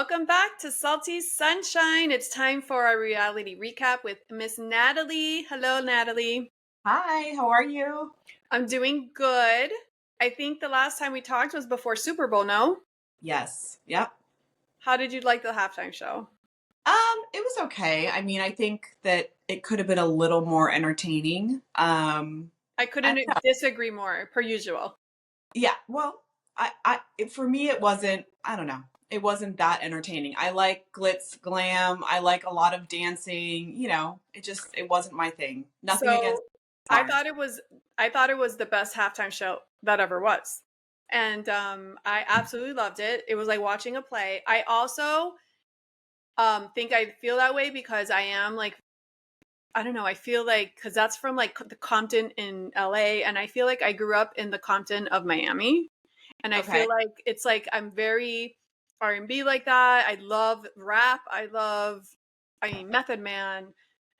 Welcome back to Salty Sunshine. It's time for our reality recap with Miss Natalie. Hello, Natalie. Hi, how are you? I'm doing good. I think the last time we talked was before Super Bowl, no? Yes. Yep. How did you like the halftime show? It was okay. I mean, I think that it could have been a little more entertaining. I I couldn't don't know. disagree more, per usual. Yeah, well, for me, it wasn't, I don't know. It wasn't that entertaining. I like glitz, glam. I like a lot of dancing. It wasn't my thing. Nothing against So I art. thought it was I thought it was the best halftime show that ever was. And I absolutely loved it. It was like watching a play. I also think I feel that way because I am like I don't know. I feel like because that's from like the Compton in LA, and I feel like I grew up in the Compton of Miami, and I Okay. feel like it's like I'm very R&B like that. I love rap. I mean, Method Man,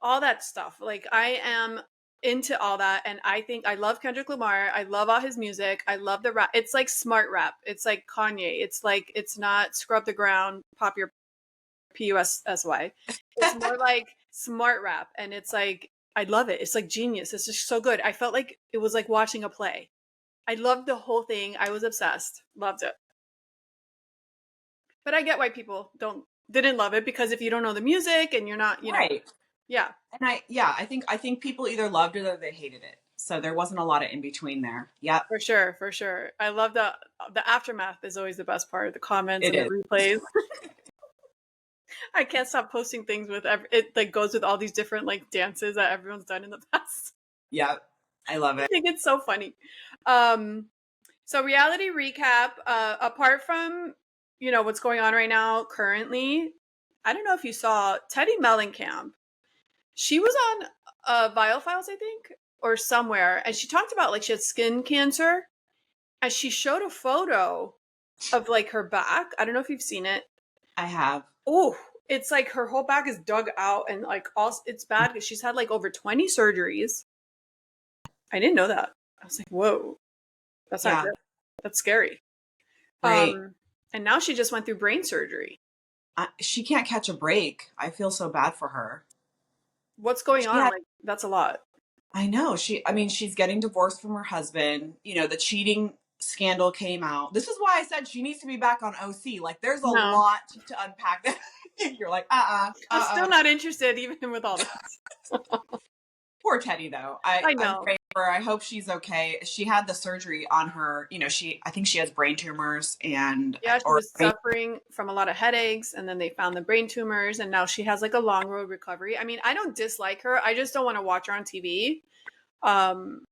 all that stuff. Like I am into all that, and I think I love Kendrick Lamar. I love all his music. I love the rap. It's like smart rap. It's like Kanye. It's like it's not scrub the ground, pop your PUSSY. It's more like smart rap, and it's like I love it. It's like genius. It's just so good. I felt like it was like watching a play. I loved the whole thing. I was obsessed. Loved it. But I get why people don't didn't love it because if you don't know the music and you're not, Right. yeah, And I think people either loved it or they hated it. So there wasn't a lot of in between there. Yep, for sure, for sure. I love the aftermath is always the best part. The comments it and the is. replays. I can't stop posting things with it. Like goes with all these different like dances that everyone's done in the past. Yep. I love I it. think it's so funny. Um, so reality recap. Apart from what's going on right now currently, I don't know if you saw Teddy Mellencamp. She was on Vial Files, I think, or somewhere, and she talked about like she had skin cancer, and she showed a photo of like her back. I don't know if you've seen it. I have. Oh, it's like her whole back is dug out, and like all it's bad because she's had like over 20 surgeries. I didn't know that. I was like, whoa, that's not Yeah. good. That's scary. Right. Um, and now she just went through brain surgery. She can't catch a break. I feel so bad for her. What's going She on? had, Like, that's a lot. I know. I mean, she's getting divorced from her husband. The cheating scandal came out. This is why I said she needs to be back on OC. Like, there's a No, lot to unpack. You're like, I'm still not interested, even with all this. Poor Teddy, though. I I'm know. praying for her. I hope she's okay. She had the surgery on her. I think she has brain tumors and, Yeah, she or, was suffering from a lot of headaches, and then they found the brain tumors, and now she has like a long road recovery. I mean, I don't dislike her. I just don't want to watch her on TV. Um,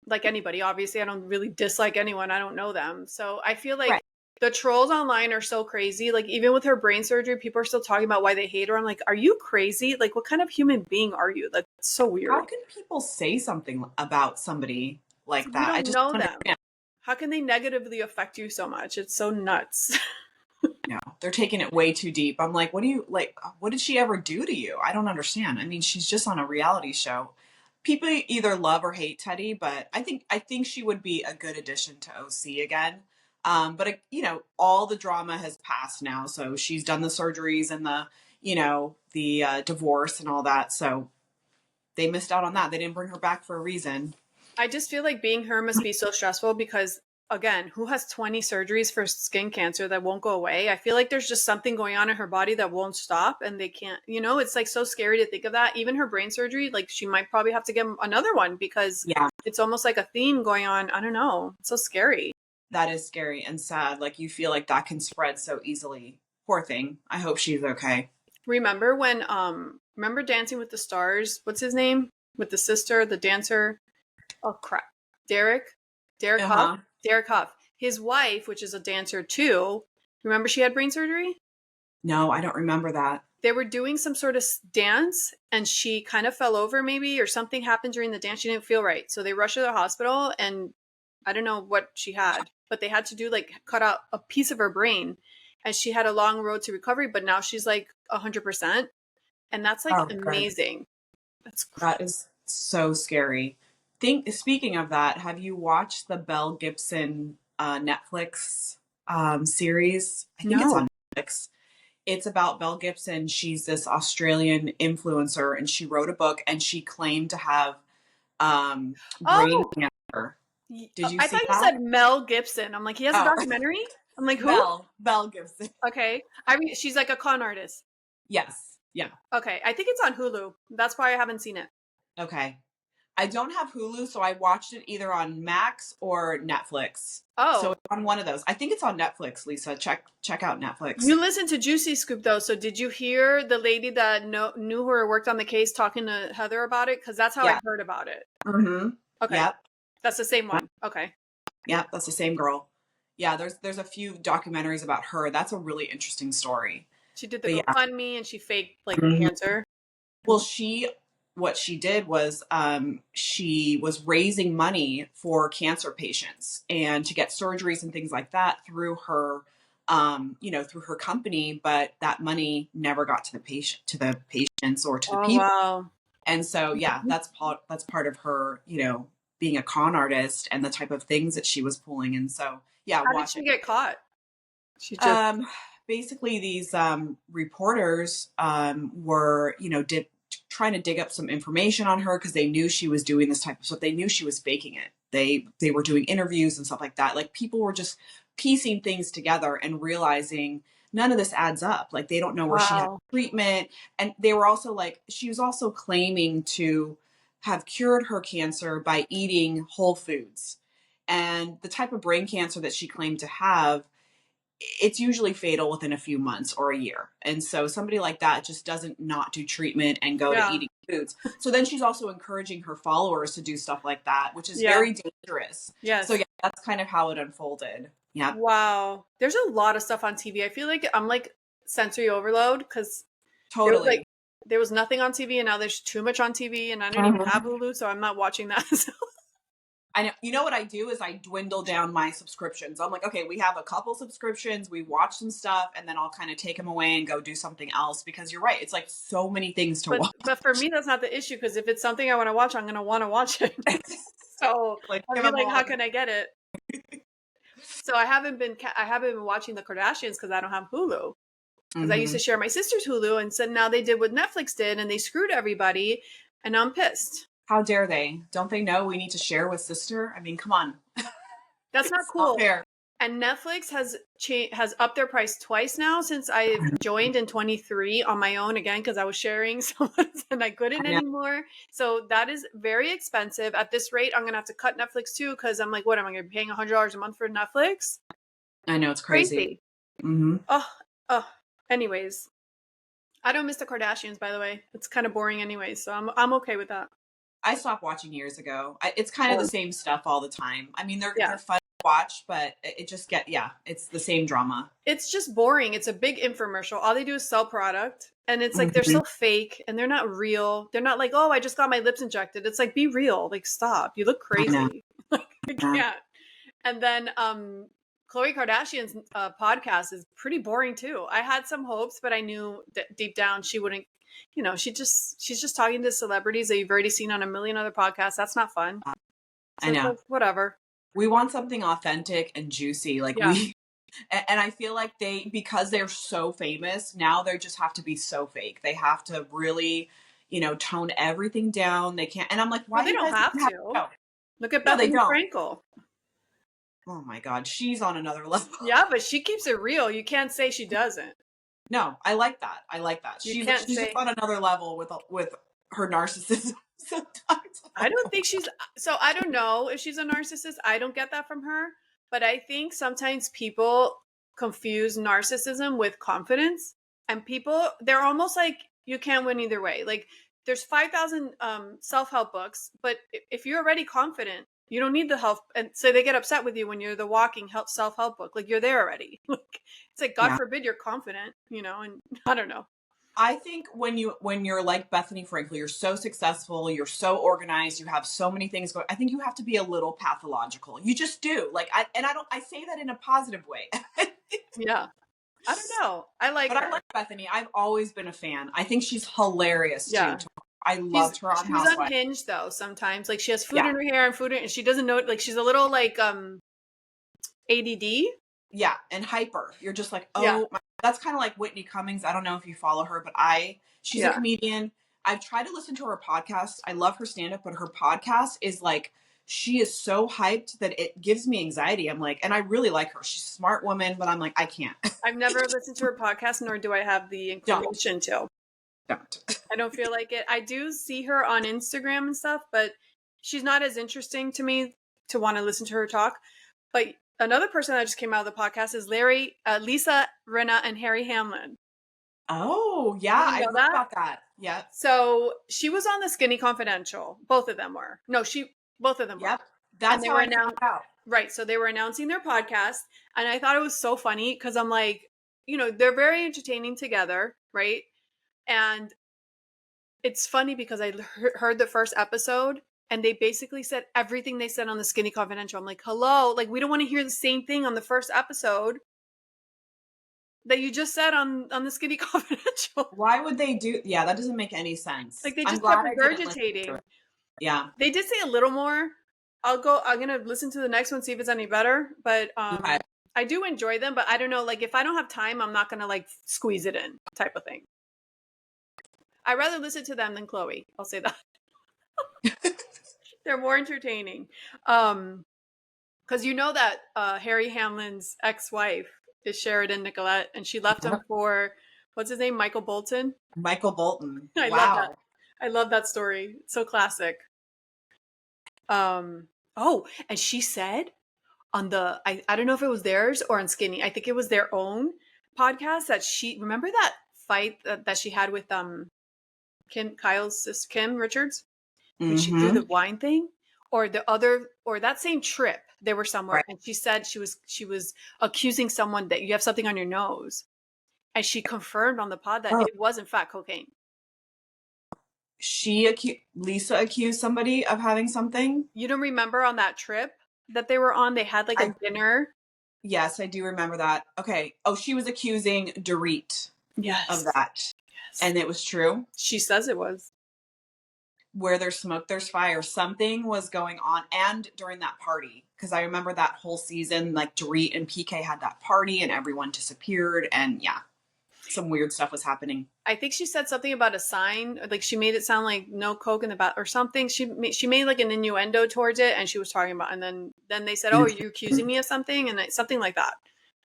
like anybody, obviously, I don't really dislike anyone. I don't know them. So I feel like right. the trolls online are so crazy. Like even with her brain surgery, people are still talking about why they hate her. I'm like, are you crazy? Like, what kind of human being are you? That's so How weird. can people say something about somebody like We that? I don't just know don't them. understand. How can they negatively affect you so much? It's so nuts. No, they're taking it way too deep. I'm like, what do you like? What did she ever do to you? I don't understand. I mean, she's just on a reality show. People either love or hate Teddy, but I think she would be a good addition to OC again. But all the drama has passed now, so she's done the surgeries and the divorce and all that. So they missed out on that. They didn't bring her back for a reason. I just feel like being her must be so stressful because again, who has 20 surgeries for skin cancer that won't go away? I feel like there's just something going on in her body that won't stop and they can't, it's like so scary to think of that. Even her brain surgery, like she might probably have to get another one because Yeah, it's almost like a theme going on. I don't know. It's so scary. that is scary and sad. Like you feel like that can spread so easily. Poor thing. I hope she's okay. Remember when remember Dancing with the Stars? What's his name? With the sister, the dancer? Oh crap. Derek? Derek Uh Huff? huh. Derek Huff. His wife, which is a dancer too, remember she had brain surgery? No, I don't remember that. They were doing some sort of dance and she kind of fell over maybe or something happened during the dance. She didn't feel right. So they rushed her to the hospital and I don't know what she had, but they had to do like cut out a piece of her brain and she had a long road to recovery, but now she's like 100%. And that's like Oh, good. amazing. That's That is so scary. Speaking of that, have you watched the Belle Gibson Netflix series? I think it's no. on Netflix. It's about Belle Gibson. She's this Australian influencer, and she wrote a book, and she claimed to have brain Oh, cancer. Did you I see thought you that? said Mel Gibson. I'm like, he has a Oh, documentary? I'm like, who? Belle Gibson. Okay. I mean, she's like a con artist. Yes. Yeah. Okay. I think it's on Hulu. That's why I haven't seen it. Okay. I don't have Hulu, so I watched it either on Max or Netflix. So Oh, it's on one of those. I think it's on Netflix, Lisa. Check out Netflix. you listened to Juicy Scoop though. So did you hear the lady that knew her or worked on the case talking to Heather about it? Because that's how I Yeah. heard about it. Mm-hmm. Okay. Yep. That's the same Yep. one. Okay. Yep. That's the same girl. Yeah, there's a few documentaries about her. That's a really interesting story. She did the But yeah. GoFundMe and she faked like Mhm. cancer. Well, what she did was she was raising money for cancer patients and to get surgeries and things like that through her through her company, but that money never got to the patients or to the Oh people. wow. And so yeah, that's part of her, being a con artist and the type of things that she was pulling. And so yeah, How did watch she it. get caught? She just Um, Basically, these reporters were, trying to dig up some information on her because they knew she was doing this type of stuff. They knew she was faking it. They were doing interviews and stuff like that. Like people were just piecing things together and realizing none of this adds up. Like they don't know where she had wow. treatment, and they were also like she was also claiming to have cured her cancer by eating whole foods. And the type of brain cancer that she claimed to have, it's usually fatal within a few months or a year. And so somebody like that just doesn't not do treatment and go to Yeah. eating foods. So then she's also encouraging her followers to do stuff like that, which is Yeah. very dangerous. So Yes. yeah, that's kind of how it unfolded. Yeah, Wow. There's a lot of stuff on TV. I feel like I'm like sensory overload because there was like totally. there was nothing on TV and now there's too much on TV and I don't even have Mhm. Hulu, so I'm not watching that. So- I know. You know what I do is I dwindle down my subscriptions. I'm like, okay, we have a couple subscriptions, we watch some stuff, and then I'll kind of take them away and go do something else because you're right. It's like so many things to watch. but for me that's not the issue because if it's something I want to watch, I'm gonna want to watch it. So Like I'll give be them like, all how the. can I get it? So I haven't been watching the Kardashians because I don't have Hulu. Because I used Mhm. to share my sister's Hulu, and so now they did what Netflix did, and they screwed everybody, and now I'm pissed. How dare they? Don't they know we need to share with sister? I mean, come on. That's not It's not cool. fair. And Netflix has upped their price twice now since I've joined in 23 on my own again because I was sharing someone's and I couldn't I know. anymore. So that is very expensive. At this rate, I'm gonna have to cut Netflix too because I'm like, what am I gonna be paying $100 a month for Netflix? I know it's crazy. Crazy. Hmm. Oh, oh. Anyways, I don't miss the Kardashians. By the way, it's kind of boring anyways, so I'm okay with that. I stopped watching years ago. It's kind of the Oh, same stuff all the time. I mean, yeah. they're fun to watch, but it just yeah, it's the same drama. It's just boring. It's a big infomercial. All they do is sell product. And it's like they're Hmm. so fake and they're not real. They're not like, oh, I just got my lips injected. It's like, be real. Like, stop. You look I know. crazy. Like, I Yeah. can't. And then Khloe Kardashian's podcast is pretty boring too. I had some hopes, but I knew that deep down she wouldn't, she's just talking to celebrities that you've already seen on a million other podcasts. That's not fun. I So it's know. like, whatever. We want something authentic and juicy. Like Yeah. and I feel like because they're so famous, now they just have to be so fake. They have to really, tone everything down. They can't, and I'm like, Well, why they do you don't guys have even have to. to go? Look at No, they Bethany don't. Frankel. Oh my God. She's on another level. Yeah, but she keeps it real. You can't say she doesn't. No, I like that. I like that. You She's can't just say. on another level with her narcissism sometimes. I don't think she's. So I don't know if she's a narcissist. I don't get that from her. But I think sometimes people confuse narcissism with confidence. And people, they're almost like you can't win either way. Like there's 5,000 self help books, but if you're already confident, you don't need the help. And so they get upset with you when you're the walking self help book. Like you're there already. Like it's like, God Yeah. forbid you're confident, and I don't know. I think when you're like Bethany Frankel, you're so successful, you're so organized, you have so many things going. I think you have to be a little pathological. You just do. Like I say that in a positive way. Yeah. I don't know. I like But I her. like Bethany. I've always been a fan. I think she's hilarious too. Yeah. I loved her on She's Housewives. unhinged though sometimes. Like she has food Yeah. in her hair and and she doesn't know like she's a little like ADD. Yeah. And hyper. You're just like, Yeah. oh my That's kind of like Whitney Cummings. I don't know if you follow her, but she's a Yeah. comedian. I've tried to listen to her podcast. I love her stand up, but her podcast is like, she is so hyped that it gives me anxiety. I'm like, and I really like her. She's a smart woman, but I'm like, I can't. I've never listened to her podcast, nor do I have the Don't. inclination to. Don't. I don't feel like it. I do see her on Instagram and stuff, but she's not as interesting to me to want to listen to her talk. But another person that just came out of the podcast is Lisa Rinna, and Harry Hamlin. Oh, yeah. You I know heard that? about that. Yeah. So she was on the Skinny Confidential. Both of them were. No, both of them were. Yep. And That's they how were I found announced, out. right. So they were announcing their podcast. And I thought it was so funny because I'm like, they're very entertaining together, right? And it's funny because I heard the first episode and they basically said everything they said on the Skinny Confidential. I'm like, hello, like we don't want to hear the same thing on the first episode that you just said on the Skinny Confidential. Why would they do? Yeah, that doesn't make any sense. Like they I'm just kept glad I didn't listen to regurgitating. it. Yeah. They did say a little more. I'm gonna listen to the next one, see if it's any better. But Okay. I do enjoy them, but I don't know, like if I don't have time, I'm not gonna like squeeze it in type of thing. I'd rather listen to them than Chloe. I'll say that. They're more entertaining. Because you know that Harry Hamlin's ex-wife is Sheridan Nicolette, and she left him for what's his name, Michael Bolton. Michael Bolton. I love that. Wow. I love that story. It's so classic. Oh, and she said on the I don't know if it was theirs or on Skinny. I think it was their own podcast that she remember that fight that she had with Kyle's sister Kim Richards when she threw Mm-hmm. the wine thing, or that same trip they were somewhere Right. and she said she was accusing someone that you have something on your nose, and she confirmed on the pod that Oh, it was in fact cocaine. Lisa accused somebody of having something. You don't remember on that trip that they were on? They had like a dinner. Yes, I do remember that. Okay. Oh, she was accusing Dorit of Yes. that. Yes. And it was true. She says it was. Where there's smoke, there's fire. Something was going on. And during that party, because I remember that whole season, like Dorit and PK had that party and everyone disappeared. And yeah, some weird stuff was happening. I think she said something about a sign, like she made it sound like no coke in the bath or something. She made like an innuendo towards it, and she was talking about, and then they said, "Oh, are you accusing me of something?" And something like that.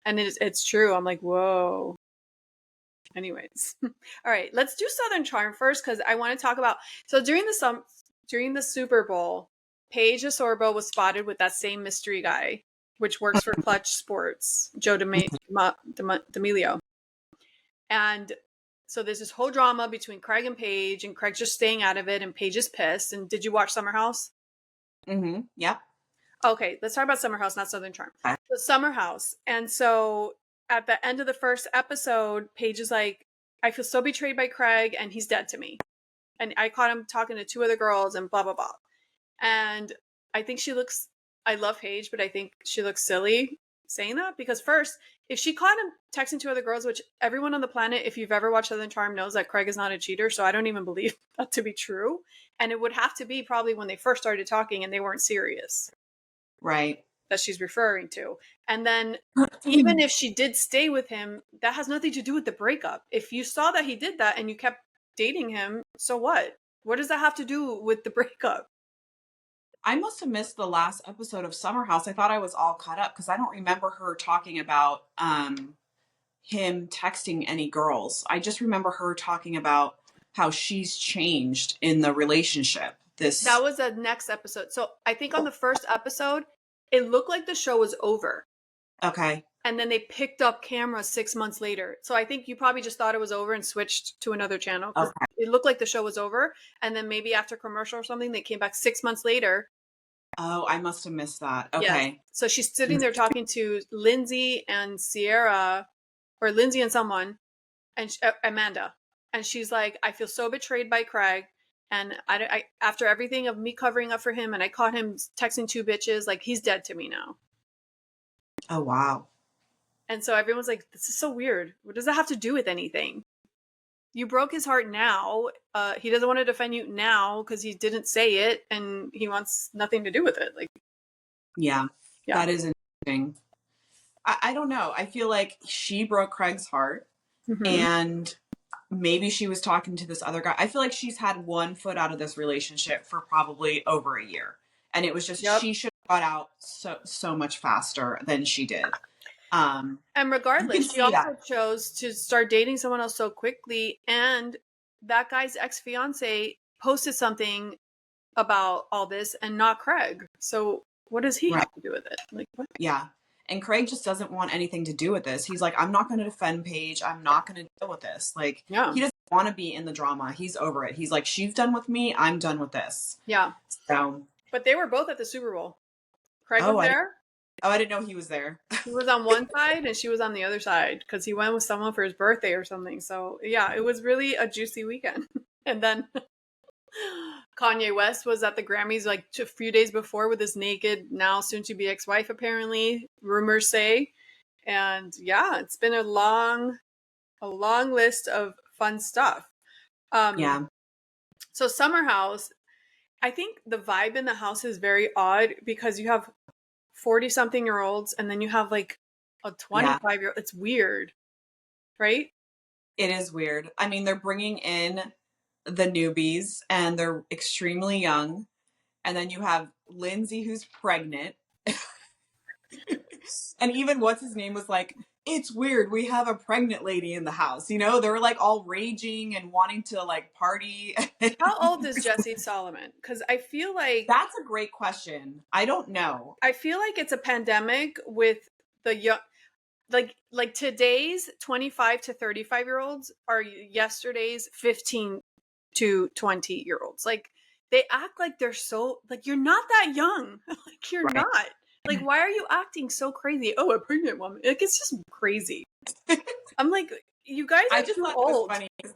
And it's true. I'm like, whoa. Anyways, all right, let's do Southern Charm first because I want to talk about. So during the Super Bowl, Paige Asorbo was spotted with that same mystery guy, which works for Clutch Sports, Joe D'Amelio. And so there's this whole drama between Craig and Paige, and Craig's just staying out of it, and Paige is pissed. And did you watch Summer House? Mm-hmm. Yeah. Okay, let's talk about Summer House, not Southern Charm. Okay. So Summer House. And so at the end of the first episode, Paige is like, I feel so betrayed by Craig, and he's dead to me. And I caught him talking to two other girls and blah, blah, blah. And I think I love Paige, but I think she looks silly saying that because first, if she caught him texting two other girls, which everyone on the planet, if you've ever watched Southern Charm, knows that Craig is not a cheater. So I don't even believe that to be true. And it would have to be probably when they first started talking and they weren't serious. Right. That she's referring to. And then even if she did stay with him, that has nothing to do with the breakup. If you saw that he did that and you kept dating him, so what? What does that have to do with the breakup? I must have missed the last episode of Summer House. I thought I was all caught up because I don't remember her talking about him texting any girls. I just remember her talking about how she's changed in the relationship. That was the next episode. So I think on the first episode, it looked like the show was over. Okay. And then they picked up camera 6 months later. So I think you probably just thought it was over and switched to another channel. Okay. It looked like the show was over. And then maybe after commercial or something, they came back 6 months later. Oh, I must have missed that. Okay. Yes. So she's sitting there talking to Lindsay and Sierra, or Lindsay and someone, and Amanda. And she's like, I feel so betrayed by Craig. And I after everything of me covering up for him, and I caught him texting two bitches, like he's dead to me now. Oh, wow. And so everyone's like, this is so weird. What does that have to do with anything? You broke his heart now. He doesn't want to defend you now because he didn't say it and he wants nothing to do with it. Like, yeah. That is interesting. I don't know. I feel like she broke Craig's heart, Hmm. and maybe she was talking to this other guy. I feel like she's had one foot out of this relationship for probably over a year. And it was just, Yep. she should have got out so much faster than she did. And You can regardless, she see also that. chose to start dating someone else so quickly. And that guy's ex fiance posted something about all this and not Craig. So what does he Right. have to do with it? Like, what? Yeah. And Craig just doesn't want anything to do with this. He's like, I'm not going to defend Paige. I'm not going to deal with this. Like, Yeah. he doesn't want to be in the drama. He's over it. He's like, she's done with me. I'm done with this. Yeah. So, But they were both at the Super Bowl. Craig oh, was there. I didn't know he was there. He was on one side and she was on the other side because he went with someone for his birthday or something. So, yeah, it was really a juicy weekend. And then Kanye West was at the Grammys like a few days before with his naked, now soon to be ex wife, apparently, rumors say. And yeah, it's been a long list of fun stuff. Um, Yeah. so Summer House, I think the vibe in the house is very odd because you have 40 something year olds and then you have like a Yeah. 25-year-old. It's weird, right? It is weird. I mean, they're bringing in the newbies and they're extremely young. And then you have Lindsay who's pregnant. And even what's his name was like, it's weird. We have a pregnant lady in the house. You know, they were like all raging and wanting to like party. How old is Jesse Solomon? Because That's a great question. I don't know. I feel like it's a pandemic with the young, like today's 25 to 35-year-olds are yesterday's 15 to 20-year-olds. Like they act like they're so like you're not that young. Like you're Right. not. Like why are you acting so crazy? Oh, a pregnant woman. Like it's just crazy. I'm like you guys I are just too thought it was old. funny because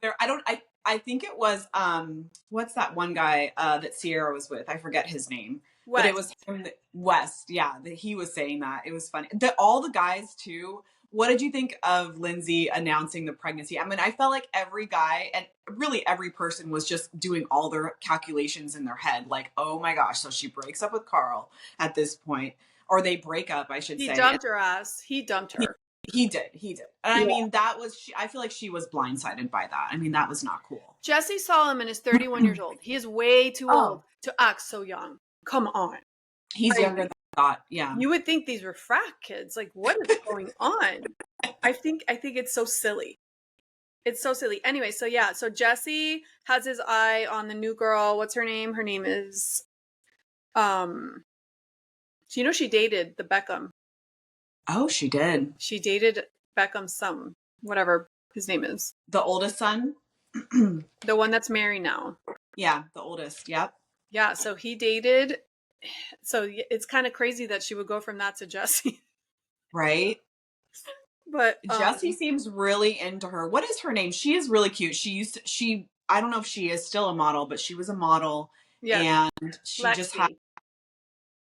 I think it was what's that one guy that Sierra was with? I forget his name. But it was West. him West, yeah, that he was saying that. It was funny. All the guys too. What did you think of Lindsay announcing the pregnancy? I mean, I felt like every guy and really every person was just doing all their calculations in their head. Like, oh my gosh, so she breaks up with Carl at this point, or they break up, I should He say. dumped her ass. He dumped He her. he did. And I mean, that was I feel like she was blindsided by that. I mean, that was not cool. Jesse Solomon is 31 years old. He is way too old Oh, to act so young. Come on. he's I younger than I thought. Yeah. You would think these were frat kids. Like, what is going on? I think it's so silly. It's so silly. Anyway, so yeah, so Jesse has his eye on the new girl. What's her name? Her name is um you know she dated the Beckham. Oh, she did. She dated Beckham's son, whatever his name is. The oldest son. The one that's married now. Yeah, the oldest. Yep. Yeah, so he dated so it's kind of crazy that she would go from that to Jesse. Right. But Jessie seems really into her. What is her name? She is really cute. She I don't know if she is still a model, but she was a model yes, and she just had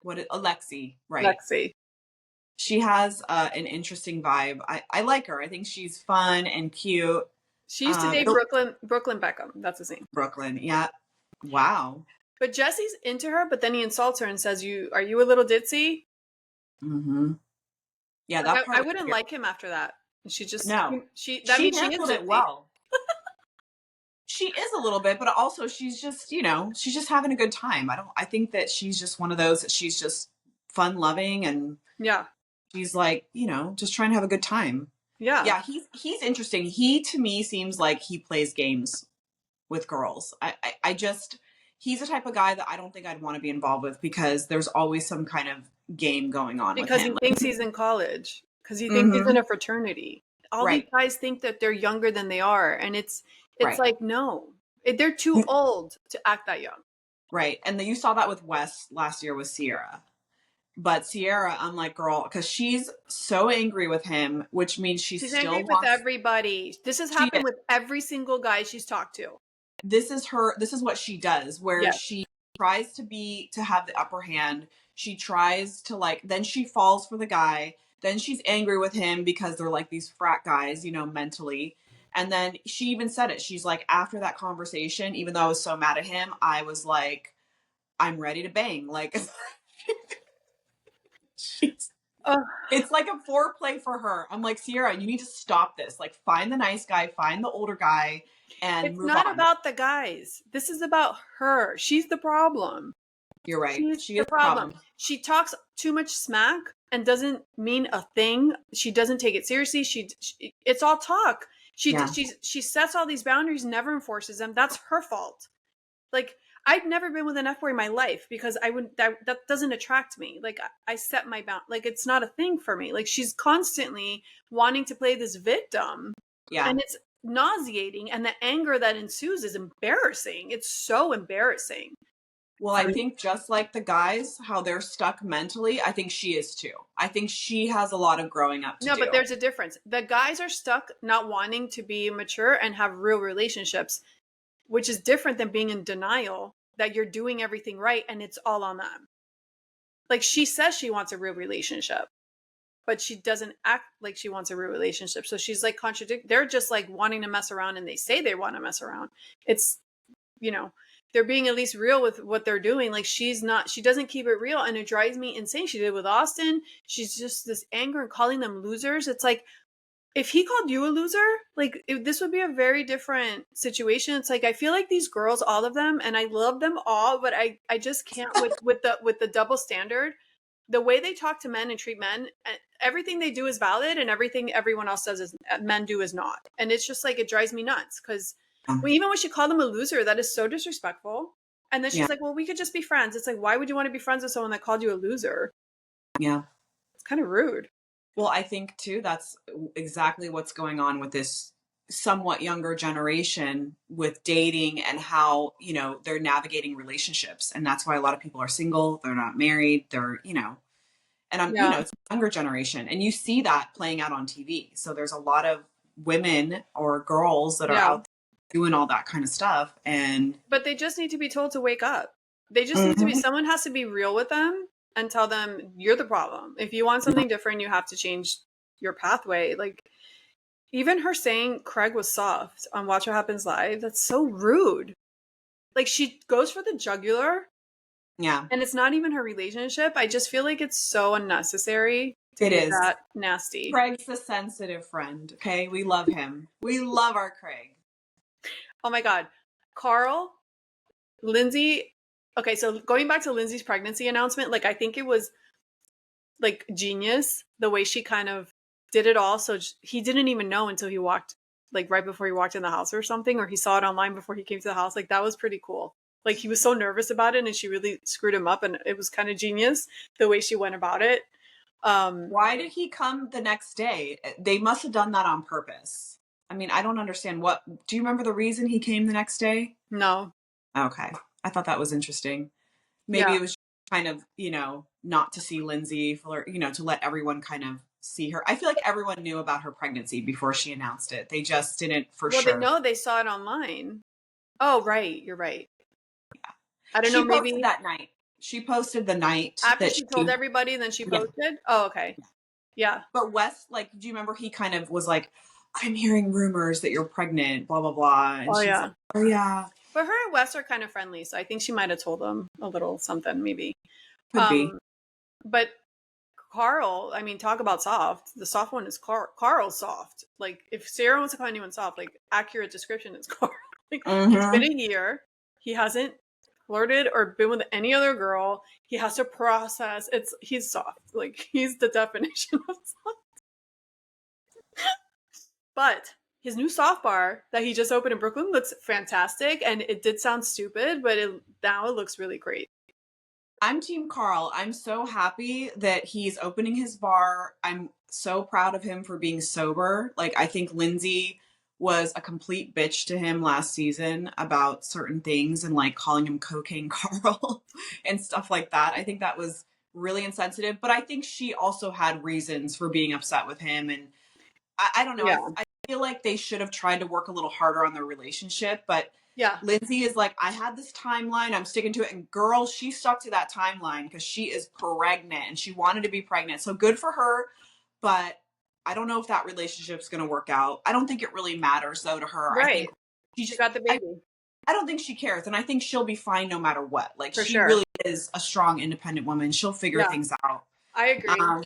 Lexi. Alexi, right. Lexi. She has an interesting vibe. I like her. I think she's fun and cute. She used to date It'll- Brooklyn Beckham. That's his name. Brooklyn. Yeah. Wow. But Jesse's into her, but then he insults her and says, "You are you a little ditzy?" Mm-hmm. Yeah, Like, that I part was wouldn't weird. like him after that. She just No, that she means she is handled it ditzy. well. She is a little bit, but also she's just, she's just having a good time. I think that she's just one of those that she's just fun loving and Yeah, she's like, just trying to have a good time. yeah. Yeah, he's interesting. He to me seems like he plays games with girls. I just he's the type of guy that I don't think I'd want to be involved with because there's always some kind of game going on with Because he him. thinks he's in college. Because he thinks he's Mhm. in a fraternity. All these Right, guys think that they're younger than they are, and it's right, like no, they're too old to act that young. right. And then you saw that with Wes last year with Sierra. But Sierra, I'm like, girl, because she's so angry with him, which means she She's still angry with wants. everybody. This has She happened with every single guy she's talked to. This is her. This is what she does, where Yes. she tries to have the upper hand. She tries to then she falls for the guy. Then she's angry with him because they're like these frat guys, mentally. And then she even said it. She's like, after that conversation, even though I was so mad at him, I was like, I'm ready to bang. Like, she's Ugh, It's like a foreplay for her. I'm like, Sierra, you need to stop this. Like, find the nice guy, find the older guy, and it's move not on. about the guys. This is about her. She's the problem. You're right. She's She the is the problem. problem. She talks too much smack and doesn't mean a thing. She doesn't take it seriously. It's all talk. Yeah. She sets all these boundaries, never enforces them. That's her fault. Like, I'd never been with an F boy in my life because I would that doesn't attract me. Like, I set my bound. Like, it's not a thing for me. Like, she's constantly wanting to play this victim, Yeah. and it's nauseating. And the anger that ensues is embarrassing. It's so embarrassing Well, for I me. think just like the guys, how they're stuck mentally, I think she is too. I think she has a lot of growing up to No, but do. there's a difference. The guys are stuck not wanting to be mature and have real relationships, which is different than being in denial that you're doing everything right and it's all on them. Like, she says she wants a real relationship, but she doesn't act like she wants a real relationship. So she's like contradict. They're just like wanting to mess around and they say they want to mess around. It's, you know, they're being at least real with what they're doing. Like, she's not, she doesn't keep it real, and it drives me insane. She did it with Austin. She's just this anger and calling them losers. It's like, if he called you a loser, like, this would be a very different situation. It's like, I feel like these girls, all of them, and I love them all, but I just can't with the double standard. The way they talk to men and treat men, everything they do is valid, and everything everyone else does is men do is not. And it's just like, it drives me nuts because even when she called him a loser, that is so disrespectful. And then Yeah. she's like, "Well, we could just be friends." It's like, why would you want to be friends with someone that called you a loser? Yeah. It's kind of rude. Well, I think too, that's exactly what's going on with this somewhat younger generation with dating and how, they're navigating relationships. And that's why a lot of people are single, they're not married, and Yeah, it's a younger generation. And you see that playing out on TV. So there's a lot of women or girls that are yeah. out there doing all that kind of stuff. And But they just need to be told to wake up. They just need to be, Mhm. someone has to be real with them and tell them, you're the problem. If you want something different, you have to change your pathway. Like, even her saying Craig was soft on Watch What Happens Live, that's so rude. Like, she goes for the jugular Yeah, and it's not even her relationship. I just feel like it's so unnecessary to it be is. that nasty. Craig's the sensitive friend. Okay. We love him. We love our Craig. Oh my God. Carl, Lindsay. Okay, so going back to Lindsay's pregnancy announcement, like, I think it was like genius the way she kind of did it all. So he didn't even know until he walked, like, right before he walked in the house or something, or he saw it online before he came to the house. Like, that was pretty cool. Like, he was so nervous about it and she really screwed him up, and it was kind of genius the way she went about it. Why did he come the next day? They must have done that on purpose. I mean, I don't understand what. Do you remember the reason he came the next day? No. Okay. I thought that was interesting. Maybe Yeah. it was kind of, not to see Lindsay for, to let everyone kind of see her. I feel like everyone knew about her pregnancy before she announced it. They just didn't for Well, they sure. know, they saw it online. Oh, right. You're right. I don't know. She posted Maybe that night. She posted the night after that she told she, everybody, then she yeah. posted. Oh, okay. Yeah. But Wes, like, do you remember he kind of was like, I'm hearing rumors that you're pregnant, blah, blah, blah. And Oh, she's yeah. like, oh, yeah, But her and Wes are kind of friendly, so I think she might have told him a little something, maybe. could be. Um, but Carl, I mean, talk about soft. The soft one is Carl's soft. Like, if Sarah wants to call anyone soft, like, accurate description is Carl. Like, it's been Mm-hmm. a year. He hasn't flirted or been with any other girl. He has to process. He's soft. Like, he's the definition of soft. But his new soft bar that he just opened in Brooklyn looks fantastic, and it did sound stupid, but now it looks really great. I'm Team Carl. I'm so happy that he's opening his bar. I'm so proud of him for being sober. Like, I think Lindsay was a complete bitch to him last season about certain things and like calling him cocaine Carl and stuff like that. I think that was really insensitive, but I think she also had reasons for being upset with him. And I don't know. Yeah. I feel like they should have tried to work a little harder on their relationship, but Yeah. Lindsay is like, I had this timeline, I'm sticking to it. And girl, she stuck to that timeline because she is pregnant and she wanted to be pregnant. So good for her. But I don't know if that relationship's going to work out. I don't think it really matters though to her. I Right. think she She just, got the I, baby. I don't think she cares. And I think she'll be fine no matter what. Like, For she sure. really is a strong, independent woman. She'll figure Yeah. things out. I agree. Um,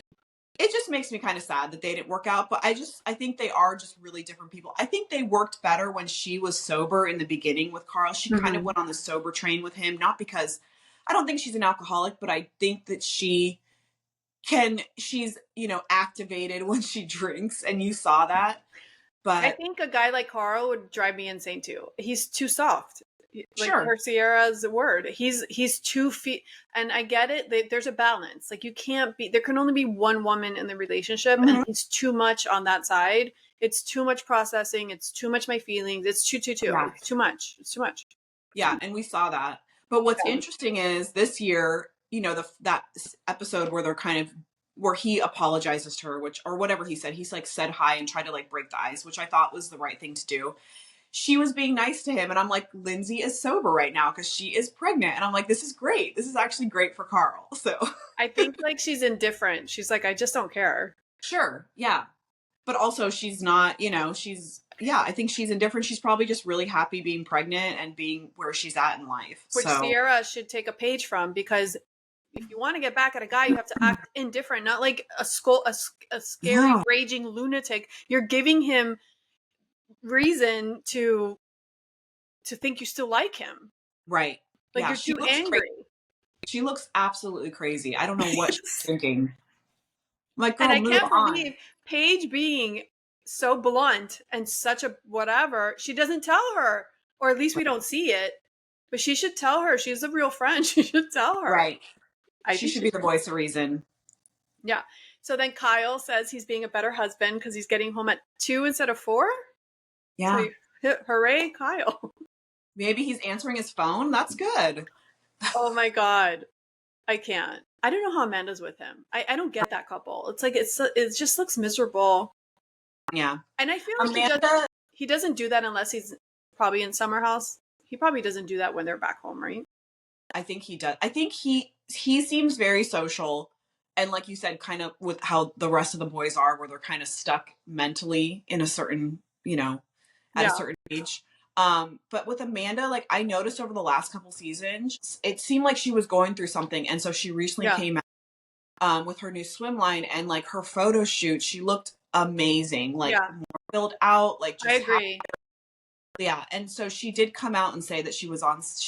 it just makes me kind of sad that they didn't work out, but I think they are just really different people. I think they worked better when she was sober in the beginning with Carl. She kind of Mhm. went on the sober train with him, not because I don't think she's an alcoholic, but I think that she's, activated when she drinks, and you saw that. I But think a guy like Carl would drive me insane too. He's too soft. Like sure. per Sierra's word, he's 2 feet, and I get it. There's a balance. Like you can't be. There can only be one woman in the relationship, and Mhm. he's too much on that side. It's too much processing. It's too much my feelings. It's too. Yeah. It's too much. It's too much. Yeah, and we saw that. But what's Yeah. interesting is this year, that episode where they're kind of where he apologizes to her, which or whatever he said, he's like said hi and tried to like break the ice, which I thought was the right thing to do. She was being nice to him, and I'm like, Lindsay is sober right now because she is pregnant, and I'm like, this is great. This is actually great for Carl. So I think like she's indifferent. She's like, I just don't care. sure, yeah, but also she's not, yeah, I think she's indifferent. She's probably just really happy being pregnant and being where she's at in life. Which So Sierra should take a page from, because if you want to get back at a guy, you have to act indifferent, not like a scary, yeah, raging lunatic. You're giving him reason to think you still like him. right. Like Yeah, you're she too looks crazy. angry. She looks absolutely crazy. I don't know what she's thinking. I'm like, And girl, I move can't on. believe Paige being so blunt and such a whatever. She doesn't tell her, or at least we don't see it. But she should tell her. She's a real friend. She should tell her. Right. I She think should she be the should. voice of reason. Yeah. So then Kyle says he's being a better husband because he's getting home at 2 instead of 4. So Yeah. hooray, Kyle. Maybe he's answering his phone. That's good. Oh my God. I can't. I don't know how Amanda's with him. I don't get that couple. It's like it just looks miserable. Yeah. And I feel like Amanda, he doesn't do that unless he's probably in summer house. He probably doesn't do that when they're back home, right? I think he does. I think he seems very social, and like you said, kind of with how the rest of the boys are, where they're kind of stuck mentally in a certain, at a Yeah. certain age. But with Amanda, like I noticed over the last couple seasons, it seemed like she was going through something, and so she recently Yeah. came out with her new swim line, and like her photo shoot, she looked amazing, like Yeah. more filled out, like I just agree. yeah. And so she did come out and say that she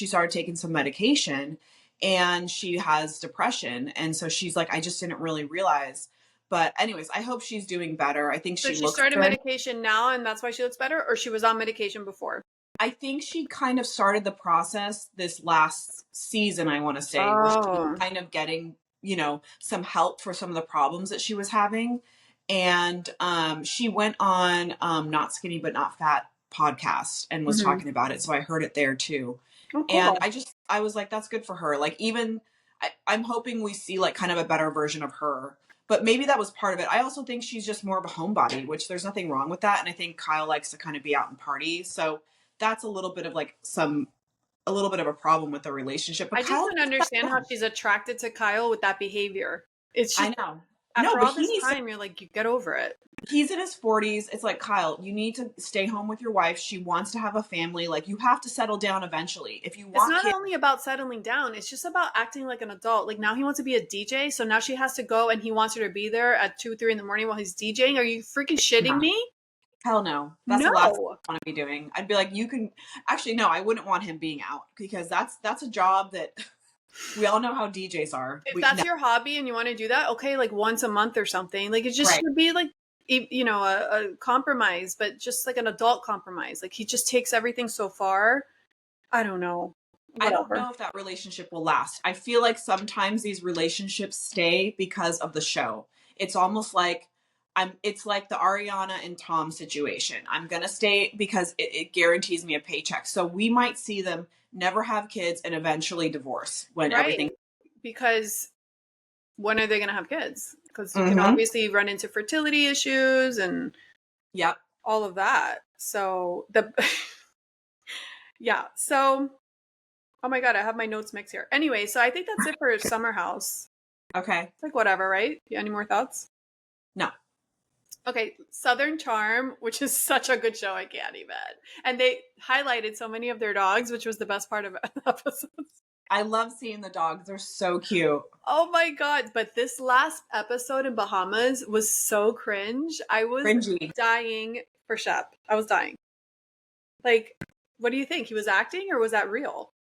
started taking some medication and she has depression. And so she's like, I just didn't really realize. But, anyways, I hope she's doing better. I think So she she looks started good. medication now and that's why she looks better, or she was on medication before? I think she kind of started the process this last season, I want to say, where she was Oh. kind of getting, some help for some of the problems that she was having. And she went on Not Skinny But Not Fat podcast and was Hmm. talking about it. So I heard it there too. Oh, And cool. I was like, that's good for her. Like, even I'm hoping we see like kind of a better version of her. But maybe that was part of it. I also think she's just more of a homebody, which there's nothing wrong with that. And I think Kyle likes to kind of be out and party. So that's a little bit of like a little bit of a problem with the relationship. But I just Kyle don't needs to understand settle how down. she's attracted to Kyle with that behavior. It's just I know. No, after but all this time, you're like, you get over it. he's in his 40s. It's like, Kyle, you need to stay home with your wife. She wants to have a family. Like, you have to settle down eventually. If you It's want not kids, only about settling down, it's just about acting like an adult. Like now he wants to be a DJ, so now she has to go and he wants her to be there at 2, 3 in the morning while he's DJing. Are you freaking shitting no, me? hell no. That's the last thing No. I want to be doing. I'd be like, you can actually, no, I wouldn't want him being out because that's a job that we all know how DJs are. If We that's no, your hobby and you want to do that, okay, like once a month or something. Like it just right. should be like a compromise, but just like an adult compromise. Like he just takes everything so far. I don't know. I don't Whatever. know if that relationship will last. I feel like sometimes these relationships stay because of the show. It's almost like it's like the Ariana and Tom situation. I'm going to stay because it guarantees me a paycheck. So we might see them never have kids and eventually divorce when everything. Right. Because when are they going to have kids? Because you can Mhm. obviously run into fertility issues and Yep. all of that. So the yeah. So oh my god, I have my notes mixed here. Anyway, so I think that's it for Summer House. Okay. It's like whatever, right? Any more thoughts? No. Okay, Southern Charm, which is such a good show, I can't even. And they highlighted so many of their dogs, which was the best part of the episodes. I love seeing the dogs. They're so cute. Oh my god, but this last episode in Bahamas was so cringe. I was Cringy. dying for Shep. I was dying. Like, what do you think? He was acting or was that real?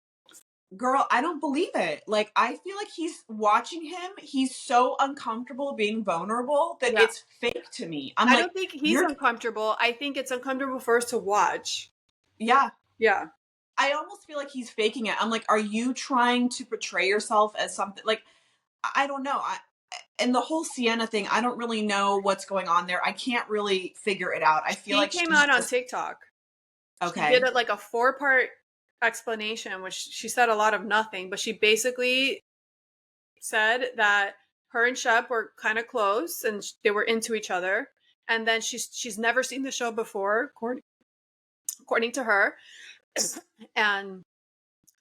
Girl, I don't believe it. Like, I feel like he's watching him. He's so uncomfortable being vulnerable that Yeah. it's fake to me. I'm I like, don't think he's you're, uncomfortable. I think it's uncomfortable for us to watch. yeah. Yeah. I almost feel like he's faking it. I'm like, are you trying to portray yourself as something? Like, I don't know. And the whole Sienna thing, I don't really know what's going on there. I can't really figure it out. I feel She like came she's out on just TikTok. She did okay. it like a 4-part explanation, which she said a lot of nothing, but she basically said that her and Shep were kind of close and they were into each other. And then she's never seen the show before, according to her, and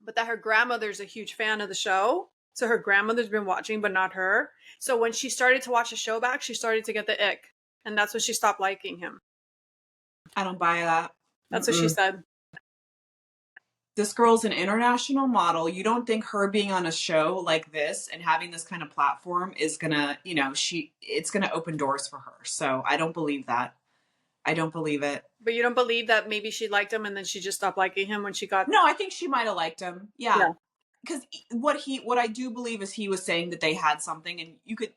but that her grandmother's a huge fan of the show. So her grandmother's been watching, but not her. So when she started to watch the show back, she started to get the ick, and that's when she stopped liking him. I don't buy that. That's what she Mm-mm. said. This girl's an international model. You don't think her being on a show like this and having this kind of platform is gonna, it's gonna open doors for her. So I don't believe that. I don't believe it. But you don't believe that maybe she liked him and then she just stopped liking him when she got. No, I think she might have liked him. Yeah. Yeah. Because what I do believe is he was saying that they had something, and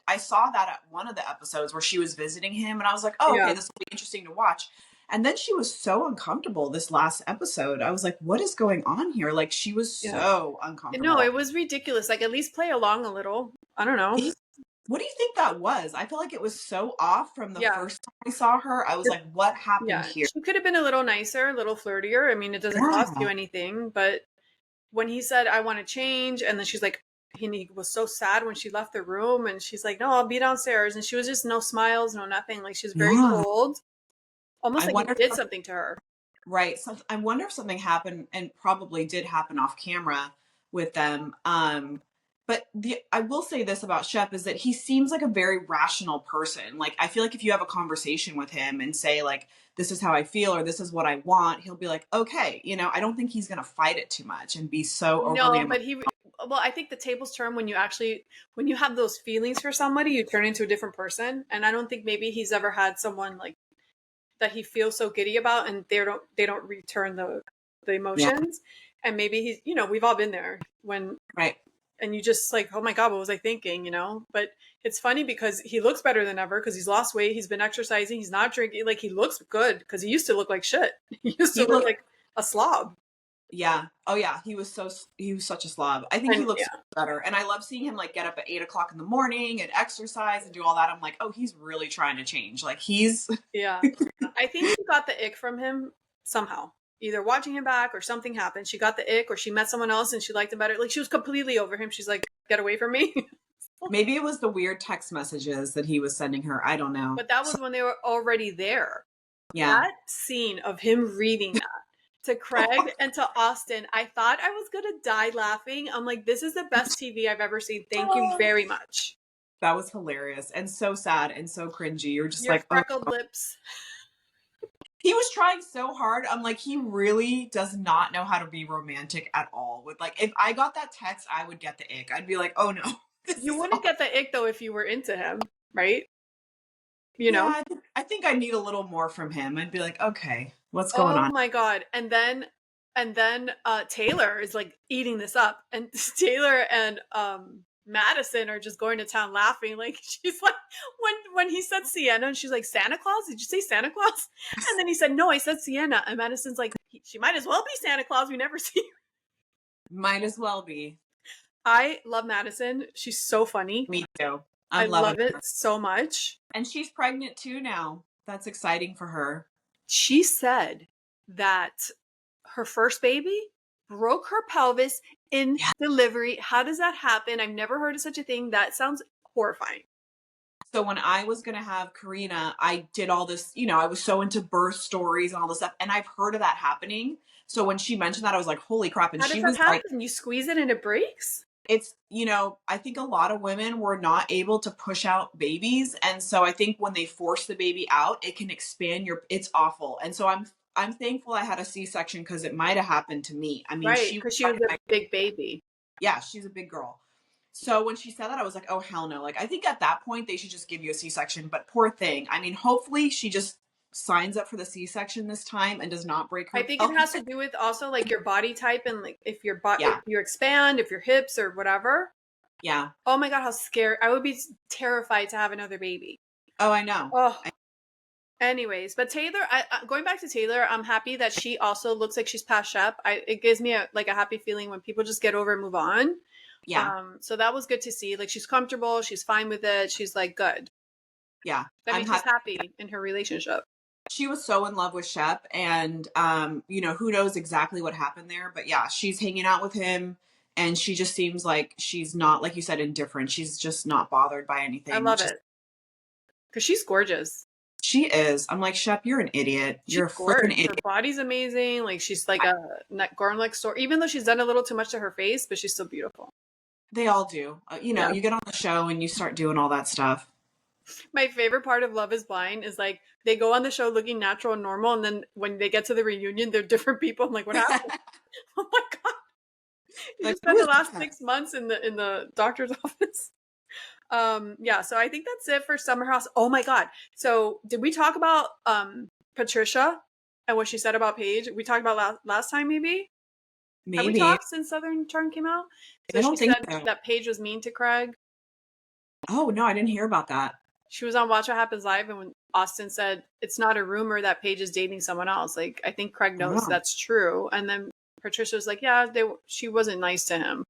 I saw that at one of the episodes where she was visiting him, and I was like, oh, okay, Yeah. this will be interesting to watch. And then she was so uncomfortable this last episode. I was like, what is going on here? Like, she was Yeah. so No, uncomfortable. it was ridiculous. Like, at least play along a little. I don't know. What do you think that was? I feel like it was so off from the Yeah. first time I saw her. I was like, what happened Yeah. here? She could have been a little nicer, a little flirtier. I mean, it doesn't cost you Yeah. anything. But when he said, I want to change, and then she's like, he was so sad when she left the room, and she's like, no, I'll be downstairs. And she was just no smiles, no nothing. Like, she was very Yeah. cold, almost I like he wonder did something to her. Right. So I wonder if something happened, and probably did happen off camera with them. But I will say this about Shep is that he seems like a very rational person. Like, I feel like if you have a conversation with him and say like, this is how I feel or this is what I want, he'll be like, okay, I don't think he's going to fight it too much and be so overly No, but well, I think the tables turn when you have those feelings for somebody, you turn into a different person. And I don't think maybe he's ever had someone like that he feels so giddy about, and they don't return the yeah, emotions. And maybe he's, we've all been there when, right. and you just like, oh my God, what was I thinking? But it's funny because he looks better than ever because he's lost weight. He's been exercising. He's not drinking. Like, he looks good because he used to look like shit. He used to He look looked, like a slob. yeah. Oh yeah. He was such a slob. I think he And looks yeah, better. And I love seeing him like get up at 8 o'clock in the morning and exercise and do all that. I'm like, oh, he's really trying to change. Like, he's yeah. I think she got the ick from him somehow. Either watching him back or something happened. She got the ick, or she met someone else and she liked him better. Like, she was completely over him. She's like, get away from me. maybe it was the weird text messages that he was sending her. I don't know. But that was when they were already there. Yeah. That scene of him reading that to Craig and to Austin, I thought I was going to die laughing. I'm like, this is the best TV I've ever seen. Thank you very much. That was hilarious and so sad and so cringy. You're just Your like, oh. freckled lips. He was trying so hard. I'm like, he really does not know how to be romantic at all. With like, if I got that text, I would get the ick. I'd be like, oh no. You wouldn't get the ick though if you were into him, right? Yeah, I think I need a little more from him. I'd be like, okay, what's going Oh on? my God. And then Taylor is like eating this up, and Taylor and Madison are just going to town laughing. Like, she's like, when he said Sienna, and she's like, Santa Claus? Did you say Santa Claus? And then he said, no, I said Sienna. And Madison's like, she might as well be Santa Claus. We never see her. Might as well be. I love Madison. She's so funny. Me too. I love her. it so much. And she's pregnant too now. That's exciting for her. She said that her first baby broke her pelvis in delivery. How does that happen? I've never heard of such a thing. That sounds horrifying. So when I was going to have Karina, I did all this, I was so into birth stories and all this stuff. And I've heard of that happening. So when she mentioned that, I was like, holy crap. And How she does was that like, happen? You squeeze it and it breaks? it's, I think a lot of women were not able to push out babies. And so I think when they force the baby out, it can expand it's awful. And so I'm thankful I had a C-section because it might have happened to me. I mean, right, because she was a big baby. Yeah, she's a big girl. So when she said that, I was like, oh, hell no. Like, I think at that point, they should just give you a C-section. But poor thing. I mean, hopefully she just signs up for the C-section this time and does not break I her think it has pelvis. to do with also like your body type and like if if Yeah. you expand, if your hips or whatever. Yeah. Oh my god, how scared! I would be terrified to have another baby. Oh, I know. Oh, anyways, but Taylor, going back to Taylor, I'm happy that she also looks like she's past Shep. It gives me a happy feeling when people just get over and move on. Yeah. So that was good to see. Like she's comfortable, she's fine with it. She's like good. Yeah. That I'm means she's happy. happy in her relationship. She was so in love with Shep, and you know, who knows exactly what happened there, but yeah, she's hanging out with him, and she just seems like she's not, like you said, indifferent. She's just not bothered by I anything, love which is, it because she's gorgeous. she is. I'm like, Shep, you're an idiot. She's You're a freaking gorgeous. Her idiot. body's amazing. Like she's like a girl next door. Even though she's done a little too much to her face, but she's still beautiful. They all do. You know, Yeah. you get on the show and you start doing all that stuff. My favorite part of Love is Blind is like they go on the show looking natural and normal, and then when they get to the reunion, they're different people. I'm like, what happened? Oh my god! You Like, just who spent the is last that? 6 months in the doctor's office. Yeah, so I think that's it for Summer House. Oh my god! So did we talk about Patricia and what she said about Paige? We talked about last time, maybe. Have we Maybe. talked since Southern Charm came out? So I she don't think said so. that Paige was mean to Craig. Oh, no, I didn't hear about that. She was on Watch What Happens Live, and when Austin said it's not a rumor that Paige is dating someone else, like I think Craig knows Oh, that's true. And then Patricia was like, "Yeah, she wasn't nice to him."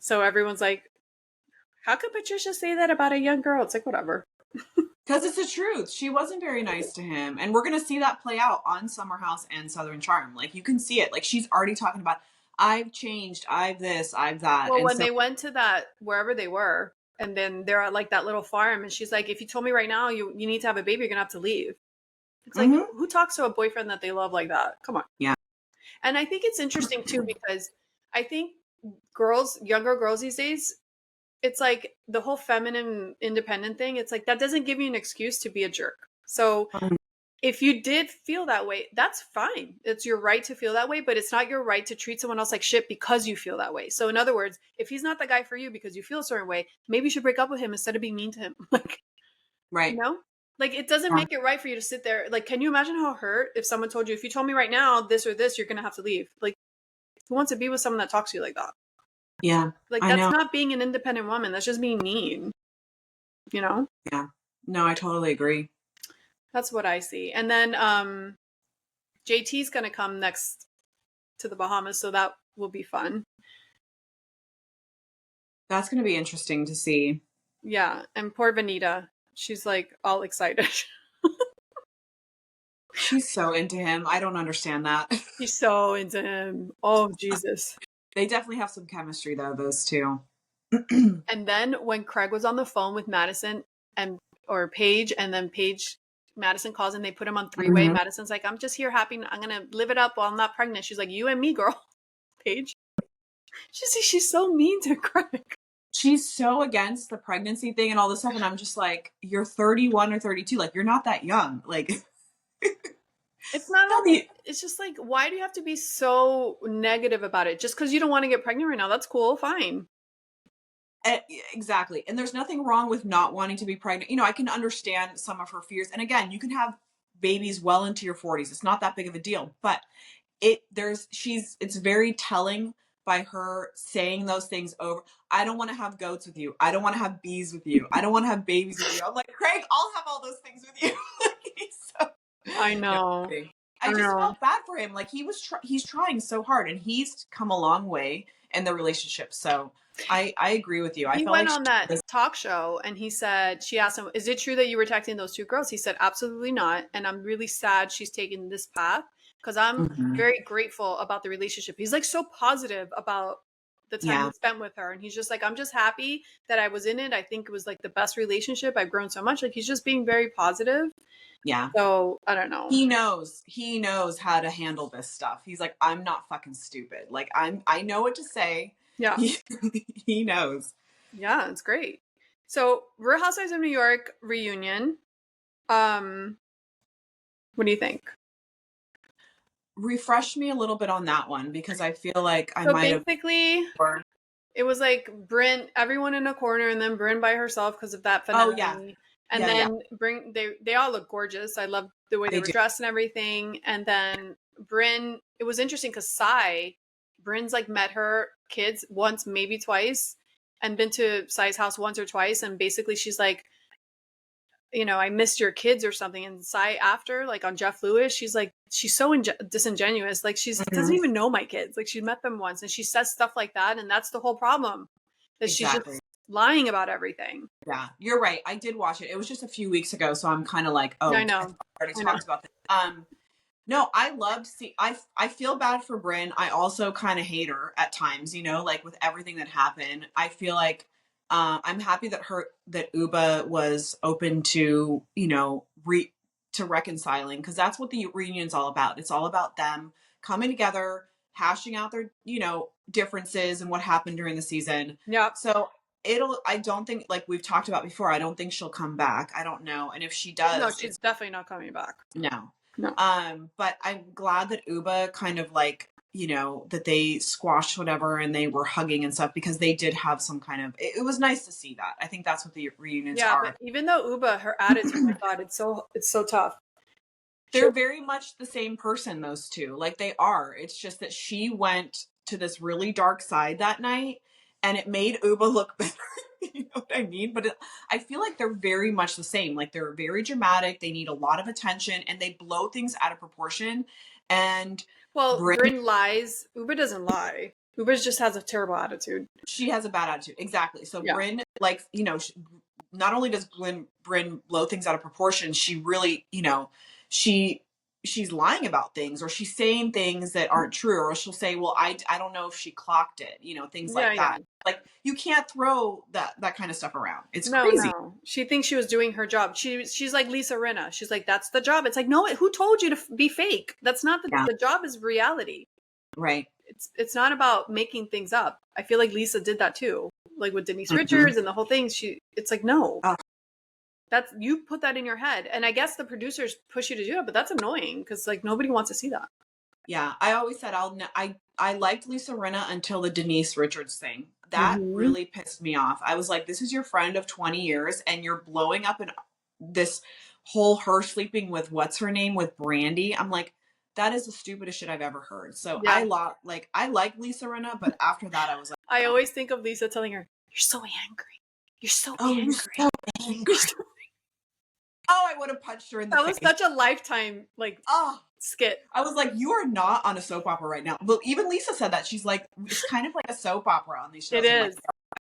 So everyone's like, "How could Patricia say that about a young girl?" It's like whatever. because it's the truth. She wasn't very nice to him. And we're going to see that play out on Summer House and Southern Charm. Like, you can see it. Like, she's already talking about, I've changed, I've this, I've that. Well, And when so, they went to that wherever they were, and then they're at like that little farm, and she's like, "If you told me right now you need to have a baby, you're gonna have to leave." It's like hmm, who talks to a boyfriend that they love like that? Come on. yeah. And I think it's interesting too because I think younger girls these days, it's like the whole feminine independent thing. It's like that doesn't give you an excuse to be a jerk. So if you did feel that way, that's fine. It's your right to feel that way, but it's not your right to treat someone else like shit because you feel that way. So in other words, if he's not the guy for you because you feel a certain way, maybe you should break up with him instead of being mean to him. Like, you Right. know? Like it doesn't Yeah. make it right for you to sit there. Like, can you imagine how hurt if someone told you, if you told me right now this or this, you're gonna have to leave? Like, who wants to be with someone that talks to you like that? Yeah. Like I that's know. not being an independent woman. That's just being mean, you know? Yeah. No, I totally agree. That's what I see. And then JT's gonna come next to the Bahamas, so that will be fun. That's going to be interesting to see. Yeah, and poor Vanita, she's like all excited. She's so into him. I don't understand that. She's so into him. Oh Jesus. They definitely have some chemistry, though, those two. And then when Craig was on the phone with Madison and or Paige, and then Madison calls and they put him on three-way. Mhm. Madison's like, I'm just here happy. I'm gonna live it up while I'm not pregnant. She's like, you and me, girl. Paige. She's so mean to Craig. She's so against the pregnancy thing and all this stuff. And I'm just like, you're 31 or 32. Like, you're not that young. Like, It's not tell only, me. it's just like, why do you have to be so negative about it? Just because you don't want to get pregnant right now, that's cool, fine. Exactly. And there's nothing wrong with not wanting to be pregnant. You know, I can understand some of her fears. And again, you can have babies well into your 40s. It's not that big of a deal. But it's very telling by her saying those things over. I don't want to have goats with you. I don't want to have bees with you. I don't want to have babies with you. I'm like, Craig, I'll have all those things with you. So, I no, know. I I just know. felt bad for him. Like he's trying so hard, and he's come a long way in the relationship. So I agree with you. I He felt went like on that talk show and he said, she asked him, is it true that you were texting those two girls? He said, absolutely not. And I'm really sad she's taken this path because I'm Mhm. very grateful about the relationship. He's like so positive about the time Yeah, he spent with her. And he's just like, I'm just happy that I was in it. I think it was like the best relationship. I've grown so much. Like he's just being very positive. yeah. So I don't know. He knows how to handle this stuff. He's like, I'm not fucking stupid. Like I know what to say. Yeah. He knows. Yeah, it's great. So Real Housewives of New York reunion. What do you think? refresh me a little bit on that one because I feel like I So might have. basically, it was like Bryn, everyone in a corner, and then Bryn by herself because of that Oh yeah, finale. And yeah, yeah. then they all look gorgeous. I loved the way they They were do. dressed and everything. And then Bryn, it was interesting because Bryn's like met her kids once, maybe twice, and been to Sai's house once or twice. And basically, she's like, I missed your kids or something. And Sai after, like on Jeff Lewis, she's like, she's so disingenuous. Like she's doesn't Mhm. even know my kids. Like she met them once and she says stuff like that. And that's the whole problem, that she's Exactly. just lying about everything. Yeah, you're right. I did watch it. It was just a few weeks ago, so I'm kind of like, I oh, I know. thought we already I know. talked about this. No, I loved see. I feel bad for Bryn. I also kind of hate her at times. Like with everything that happened. I feel like I'm happy that Uba was open to to reconciling because that's what the reunion's all about. It's all about them coming together, hashing out their differences and what happened during the season. Yep. So I don't think, like we've talked about before, I don't think she'll come back. I don't know. And if she No, does, she's it's definitely not coming back. no. No. But I'm glad that Uba kind of like, that they squashed whatever and they were hugging and stuff because they did have some kind of, it was nice to see that. I think that's what the reunions Yeah, but are. even though Uba, her attitude, my God, it's so tough. They're very much the same person, those two. Like they are. It's just that she went to this really dark side that night and it made Uba look better. You know what I mean? But I feel like they're very much the same. Like they're very dramatic. They need a lot of attention and they blow things out of proportion. And Well, Bryn, Bryn lies. Uba doesn't lie. Uba just has a terrible attitude. she has a bad attitude. Exactly. So Yeah. Bryn, like, not only does Bryn blow things out of proportion, she really, she she's lying about things or she's saying things that aren't true or she'll say, well, I don't know if she clocked it, things Yeah, like yeah. that. Like you can't throw that kind of stuff around. It's No, crazy. no. She thinks she was doing her job. She's like Lisa Rinna. She's like, that's the job. It's like, no, who told you to be fake? That's not Yeah. the job is reality. Right. It's not about making things up. I feel like Lisa did that too. Like with Denise Richards and the whole thing. It's like, no. That's, you put that in your head. And I guess the producers push you to do it, but that's annoying because like nobody wants to see that. Yeah. I always said I liked Lisa Rinna until the Denise Richards thing. That Mm-hmm. really pissed me off. I was like, this is your friend of 20 years and you're blowing up in this whole her sleeping with what's her name with Brandy. I'm like, that is the stupidest shit I've ever heard. So Yeah. I like Lisa Rinna, but after that I was like, I always think of Lisa telling her, you're so angry. You're so oh, angry. you're so angry. Oh, I would have punched her in the That face. was such a Lifetime skit. I was like, you are not on a soap opera right now. Well, even Lisa said that. She's like, it's kind of like a soap opera on these shows. It I'm is.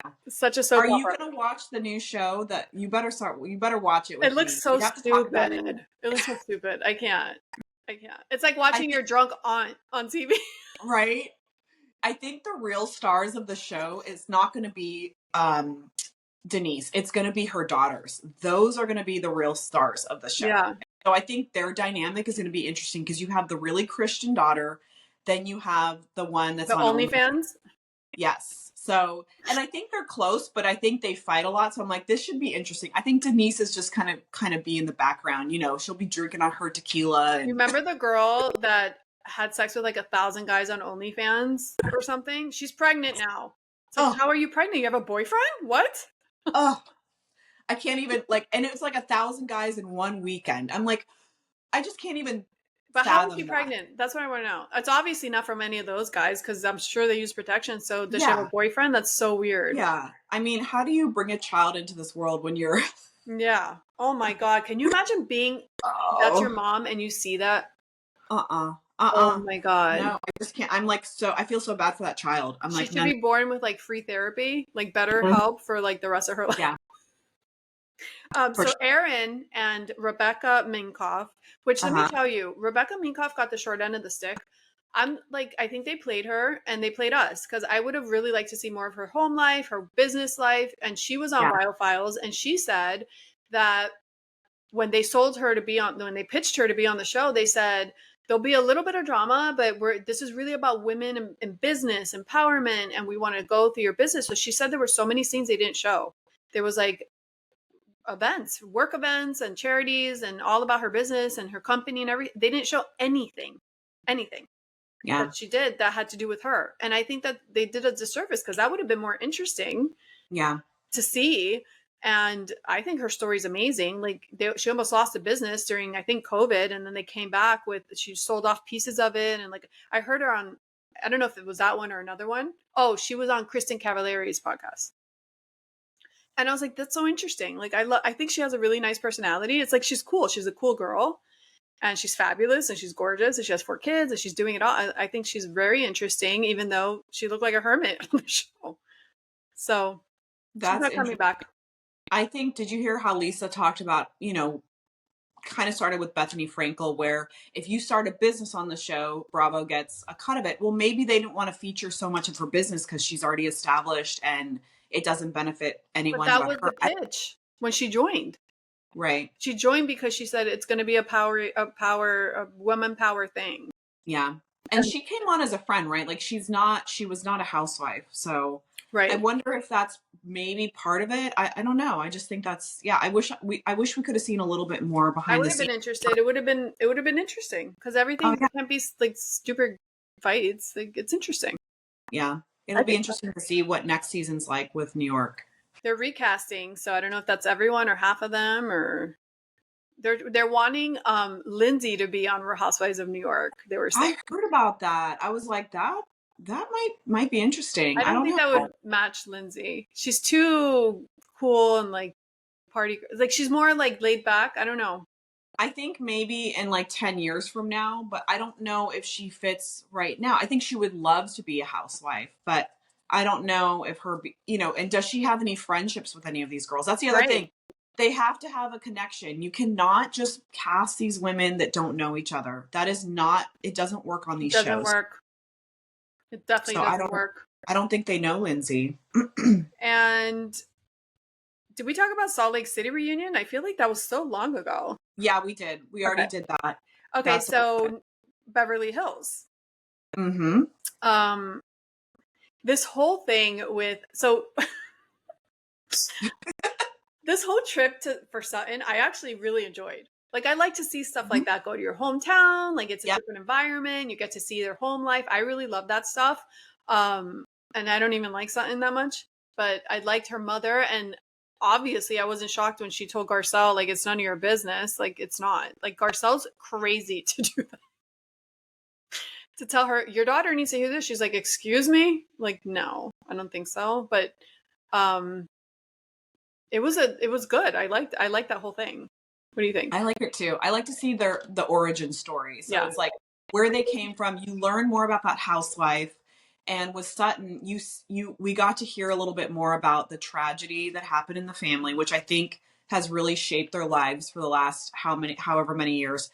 like, Such a soap are you opera. gonna watch the new show that you better watch it with It looks me. so We have to talk about it. stupid. It looks so stupid. I can't. It's like watching your drunk aunt on TV. Right? I think the real stars of the show is not gonna be Denise. It's gonna be her daughters. Those are gonna be the real stars of the show. Yeah. So I think their dynamic is gonna be interesting because you have the really Christian daughter, then you have the one that's The on OnlyFans? Yes. So, and I think they're close, but I think they fight a lot. So I'm like, this should be interesting. I think Denise is just kind of be in the background. She'll be drinking on her tequila. And You remember the girl that had sex with like 1,000 guys on OnlyFans or something? She's pregnant now. It's like, how are you pregnant? You have a boyfriend? What? Oh, I can't even and it was like 1,000 guys in one weekend. I'm like, I just can't even. But how is she that. pregnant? That's what I want to know. It's obviously not from any of those guys because I'm sure they use protection. So does she have a boyfriend? That's so weird. Yeah. I mean, how do you bring a child into this world when you're. Yeah. Oh my God. Can you imagine being that's your mom and you see that? Oh my God. No, I just can't. I'm like, I feel so bad for that child. I'm like, she should be born with like free therapy, like better help for like the rest of her life. Yeah. So Erin and Rebecca Minkoff, which let me tell you, Rebecca Minkoff got the short end of the stick. I'm like, I think they played her and they played us because I would have really liked to see more of her home life, her business life. And she was on Files and she said that when they when they pitched her to be on the show, they said, there'll be a little bit of drama, but this is really about women in business, empowerment, and we want to go through your business. So she said there were so many scenes they didn't show. There was like events, work events and charities and all about her business and her company and everything. They didn't show anything. anything that Yeah. she did that had to do with her. And I think that they did a disservice because that would have been more interesting Yeah. to see. And I think her story's amazing. Like she almost lost a business during, I think, COVID, and then they came back with, she sold off pieces of it. And like I heard her on, I don't know if it was that one or another one. Oh, she was on Kristen Cavallari's podcast. And I was like, that's so interesting. Like I think she has a really nice personality. It's like she's cool. She's a cool girl, and she's fabulous, and she's gorgeous, and she has 4 kids, and she's doing it all. I think she's very interesting, even though she looked like a hermit on the show. So she's That's not coming interesting. back. I think, did you hear how Lisa talked about, kind of started with Bethany Frankel, where if you start a business on the show, Bravo gets a cut of it. Well, maybe they didn't want to feature so much of her business because she's already established and it doesn't benefit But anyone that but was the her. pitch when she joined. Right. She joined because she said it's going to be a woman power thing. Yeah. And she came on as a friend, right? Like she was not a housewife. So I Right. wonder if that's maybe part of it. I don't know. I just think that's, yeah, I wish we could have seen a little bit more I behind would the have scenes. been interested. It would have been interesting because Oh everything yeah. can't be like stupid fights. Like it's interesting. Yeah. It'll I be think interesting to see what next season's like with New York. they're recasting, so I don't know if that's everyone or half of them, or they're wanting Lindsay to be on Real Housewives of New York. They were saying. I heard about that. I was like, that might be interesting. I I don't don't think that know. would match Lindsay. She's too cool and like party. Like she's more like laid back. I don't know. I think maybe in like 10 years from now, but I don't know if she fits right now. I think she would love to be a housewife, but I don't know if and does she have any friendships with any of these girls? That's the other Right. thing. They have to have a connection. You cannot just cast these women that don't know each other. That is not, it doesn't work on It these doesn't shows. work. It definitely So doesn't work. I don't think they know Lindsay. And did we talk about Salt Lake City reunion? I feel like that was so long ago. Yeah, we did. We Okay. already did that. Okay, That's so Beverly Hills. mm-hmm. Um this whole thing with this whole trip to for Sutton, I actually really enjoyed. Like I like to see stuff Mm-hmm. like that go to your hometown, like it's a Yeah. different environment, you get to see their home life. I really love that stuff. And I don't even like Sutton that much, but I liked her mother, and obviously I wasn't shocked when she told Garcelle like it's none of your business. Like it's not. Like Garcelle's crazy to do that. To tell her your daughter needs to hear this. She's like, "Excuse me?" Like, no, I don't think so. But um it was good. I liked that whole thing. What do you think? I like it too. I like to see the origin story. So Yeah. it's like where they came from. You learn more about that housewife. And with Sutton, we got to hear a little bit more about the tragedy that happened in the family, which I think has really shaped their lives for the last however many years.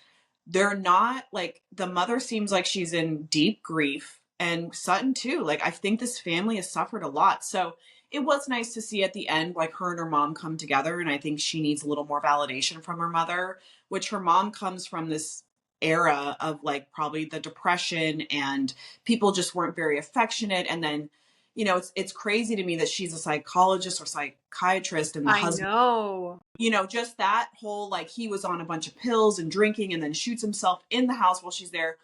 They're not like, the mother seems like she's in deep grief, and Sutton too. Like I think this family has suffered a lot. So it was nice to see at the end, like her and her mom come together. And I think she needs a little more validation from her mother, which her mom comes from this era of like probably the depression, and people just weren't very affectionate. And then, it's crazy to me that she's a psychologist or psychiatrist, and the I husband, know. just that whole, like, he was on a bunch of pills and drinking and then shoots himself in the house while she's there.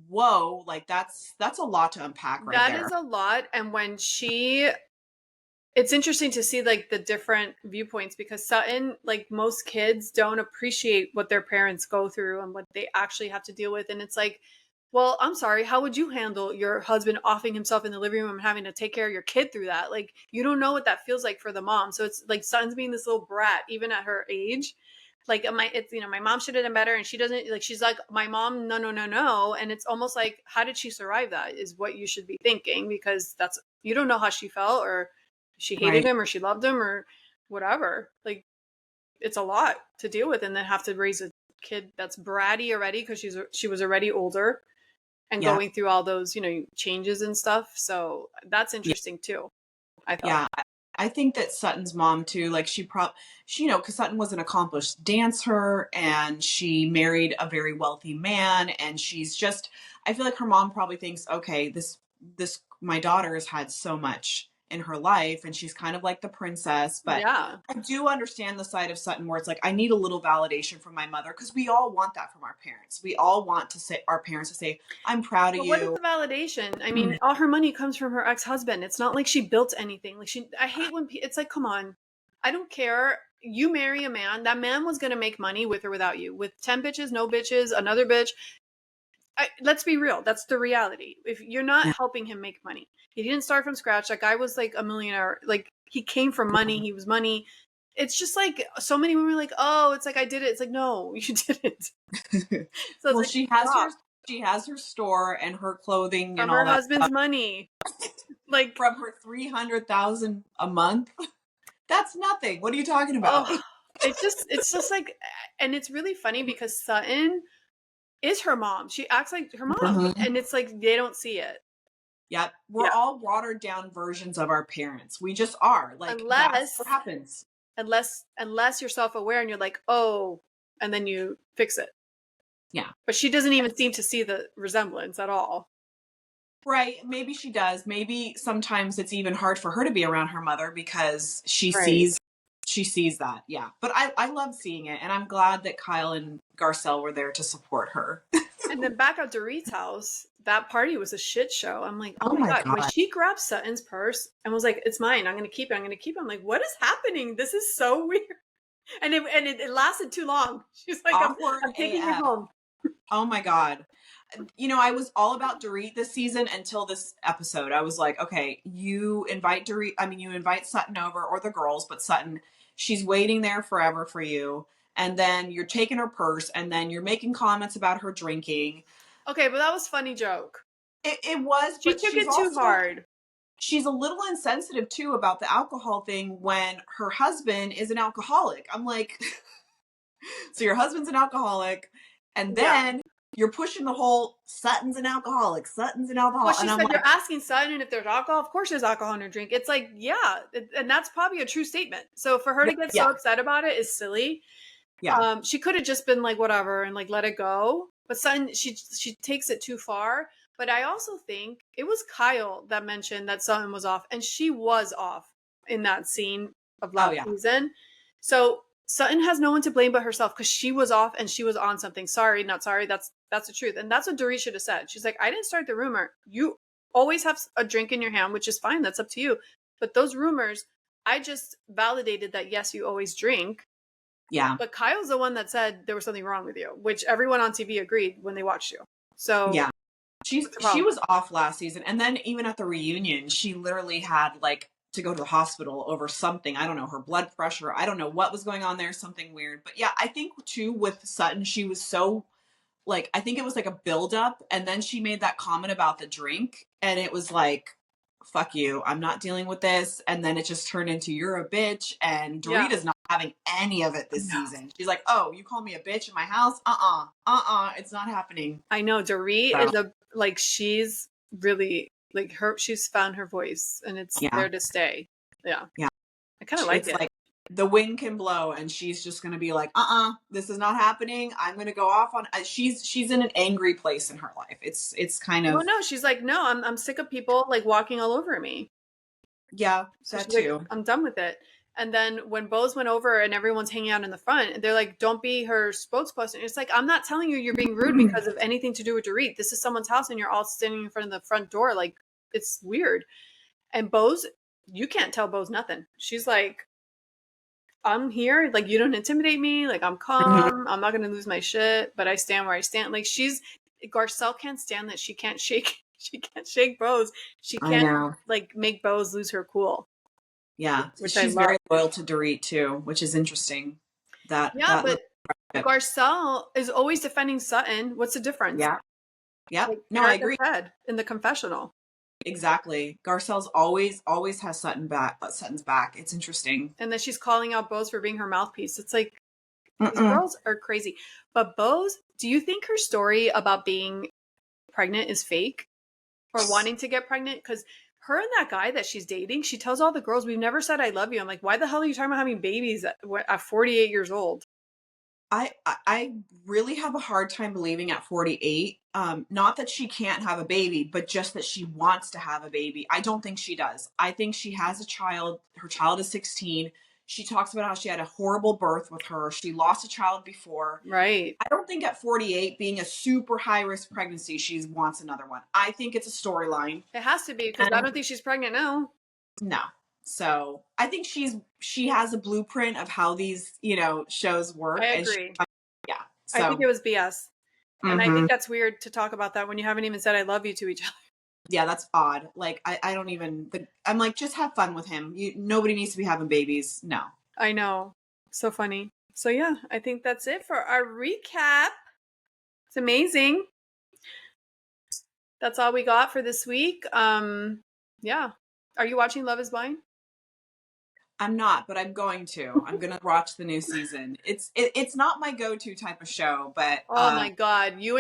Whoa, like that's a lot to unpack right That there. is a lot. And when she it's interesting to see like the different viewpoints, because Sutton, like most kids, don't appreciate what their parents go through and what they actually have to deal with. And it's like, well, I'm sorry, how would you handle your husband offing himself in the living room and having to take care of your kid through that? Like, you don't know what that feels like for the mom. So it's like Sutton's being this little brat, even at her age. Like my mom should have done better, and she doesn't, like, she's like, my mom, no, no, no, no. And it's almost like, how did she survive that is what you should be thinking, because that's, you don't know how she felt, or she hated Right. him or she loved him or whatever. Like it's a lot to deal with, and then have to raise a kid that's bratty already because she was already older and Yeah. going through all those changes and stuff. So that's Yeah. interesting too, I thought. Yeah. I think that Sutton's mom too, like she, because Sutton was an accomplished dancer and she married a very wealthy man. And she's just, I feel like her mom probably thinks, okay, my daughter has had so much in her life and she's kind of like the princess. But Yeah. I do understand the side of Sutton where it's like, I need a little validation from my mother because we all want that from our parents. We all want to say, our parents to say, I'm proud of But what is you. the validation? I mean, all her money comes from her ex-husband. It's not like she built anything. Like I hate when it's like, come on. I don't care. You marry a man. That man was going to make money with or without you. With 10 bitches, no bitches, another bitch. Let's be real. That's the reality. If you're not Yeah. helping him make money, he didn't start from scratch. That guy was like a millionaire. Like he came from money. He was money. It's just like so many women are like, oh, it's like I did it. It's like, no, you didn't. So it's Well, like, stop. she has her store and her clothing and From all her that husband's money. Like, from her 300,000 a month. That's nothing. What are you talking about? oh, it's just like, and it's really funny because Sutton is her mom. She acts like her mom, Mhm. and it's like they don't see it. Yep. We're Yeah, all watered down versions of our parents. We just are. Like that's unless what happens. unless you're self-aware and you're like, oh, and then you fix it. Yeah. But she doesn't even seem to see the resemblance at all. Right. Maybe she does. Maybe sometimes it's even hard for her to be around her mother because Right. she sees that. Yeah. But I love seeing it and I'm glad that Kyle and Garcelle were there to support her. And then back at Dorit's house, that party was a shit show. I'm like, oh Oh my my God. When God. she grabbed Sutton's purse and was like, it's mine, I'm going to keep it, I'm going to keep it. I'm like, what is happening? This is so weird. And it lasted too long. She's like, Awkward I'm taking it AF. home. Oh my God. You know, I was all about Dorit this season until this episode. I was like, okay, you invite Dorit, I mean, you invite Sutton over or the girls, but Sutton, she's waiting there forever for you. And then you're taking her purse and then you're making comments about her drinking. Okay, but that was a funny joke. It was, She but took it too hard. she's a little insensitive too about the alcohol thing when her husband is an alcoholic. I'm like, so your husband's an alcoholic, and Yeah. then you're pushing the whole Sutton's an alcoholic, Sutton's an Well, alcoholic, she and I'm said, like, you're asking Sutton if there's alcohol. Of course there's alcohol in her drink. It's like, yeah. And that's probably a true statement. So for her to get so yeah, upset about it is silly. yeah, She could have just been like, whatever, and like let it go. But Sutton, she takes it too far. But I also think it was Kyle that mentioned that Sutton was off, and she was off in that scene of oh last yeah, season. So Sutton has no one to blame but herself because she was off and she was on something. Sorry, not sorry. That's the truth, and that's what Dorit should have said. She's like, I didn't start the rumor. You always have a drink in your hand, which is fine. That's up to you. But those rumors, I just validated that. Yes, you always drink. yeah, But Kyle's the one that said there was something wrong with you, which everyone on TV agreed when they watched you. So yeah. what's the She problem? was off last season, and then even at the reunion, she literally had like to go to the hospital over something. I don't know, her blood pressure. I don't know what was going on there, something weird. But yeah, I think too with Sutton, she was so like, I think it was like a buildup, and then she made that comment about the drink, and it was like, fuck you, I'm not dealing with this. And then it just turned into you're a bitch, and Yeah. Dorita's not having any of it this No. season. She's like, oh, you call me a bitch in my house? It's not happening. I know Dorit So, is she's really like she's found her voice and it's yeah, there to stay. Yeah. yeah. I kind of like It's it. like the wind can blow and she's just going to be like, this is not happening. I'm going to go off on she's in an angry place in her life. It's kind Well, of, no, she's like, no, I'm sick of people like walking all over me. yeah, So that she's like, too. I'm done with it. And then when Bose went over and everyone's hanging out in the front, they're like, don't be her spokesperson. It's like, I'm not telling you you're being rude because of anything to do with Dorit. This is someone's house and you're all standing in front of the front door. Like, it's weird. And Bose, you can't tell Bose nothing. She's like, I'm here. Like, you don't intimidate me. Like, I'm Mhm. calm. I'm not going to lose my shit, but I stand where I stand. Like, Garcelle can't stand that she can't shake, she can't shake Bose. She I can't, know. like, make Bose lose her cool, Yeah. which I She's love. very loyal to Dorit too, which is interesting. Yeah, That but little friendship. Garcelle is always defending Sutton. What's the difference? Yeah. Yep. Like No, I Erica agree. said in the confessional. Exactly. Garcelle's always has Sutton's back. It's interesting. And then she's calling out Bose for being her mouthpiece. It's like, these Mm-mm. girls are crazy. But Bose, do you think her story about being pregnant is fake or wanting to get pregnant? Because her and that guy that she's dating, she tells all the girls, we've never said I love you. I'm like, why the hell are you talking about having babies at 48 years old? I really have a hard time believing at 48, not that she can't have a baby, but just that she wants to have a baby. I don't think she does. I think she has a child. Her child is 16. She talks about how she had a horrible birth with her. She lost a child before. Right. I don't think at 48, being a super high risk pregnancy, she wants another one. I think it's a storyline. It has to be because I And don't think she's pregnant now. no. So I think she has a blueprint of how these, shows I work. And agree. yeah. I think So it was BS. And I mhm. think that's weird to talk about that when you haven't even said I love you to each other. Yeah, that's odd. Like I don't even I'm like, just have fun with him. Nobody needs to be having babies. No. I know. So funny. So yeah, I think that's it for our recap. It's amazing. That's all we got for this week. Yeah. Are you watching Love is Blind? I'm not, but I'm going to. I'm gonna watch the new season. It's not my go-to type of show, but Oh my god, you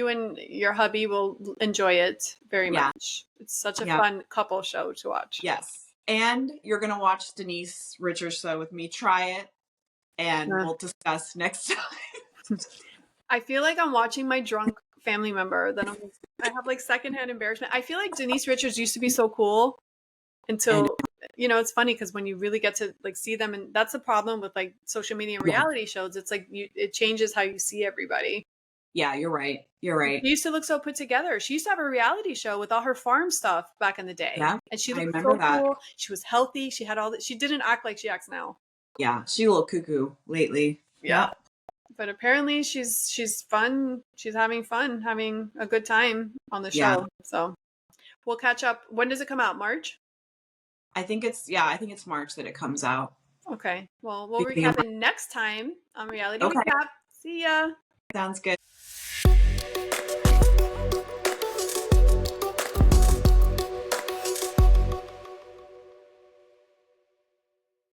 and your hubby will enjoy it very yeah, much. It's such a yeah, fun couple show to watch. yes. And you're gonna watch Denise Richards show with me. Try it, and Yeah. we'll discuss next time. I feel like I'm watching my drunk family member. I have like secondhand embarrassment. I feel like Denise Richards used to be so cool And until it's funny because when you really get to like see them, and that's the problem with like social media and yeah, reality shows. It's like it changes how you see everybody. yeah, you're right. You're right. She used to look so put together. She used to have a reality show with all her farm stuff back in the day. Yeah, And she I looked remember so that. cool. She was healthy. She had all that. She didn't act like she acts now. Yeah, she's a little cuckoo lately. Yeah. Yep. But apparently she's fun. She's having fun, having a good time on the Yeah. show. So we'll catch up. When does it come out? March? I think it's March that it comes out. Okay. Well, we'll Beginning of recap it next time on Reality Okay. Recap. See ya. Sounds good.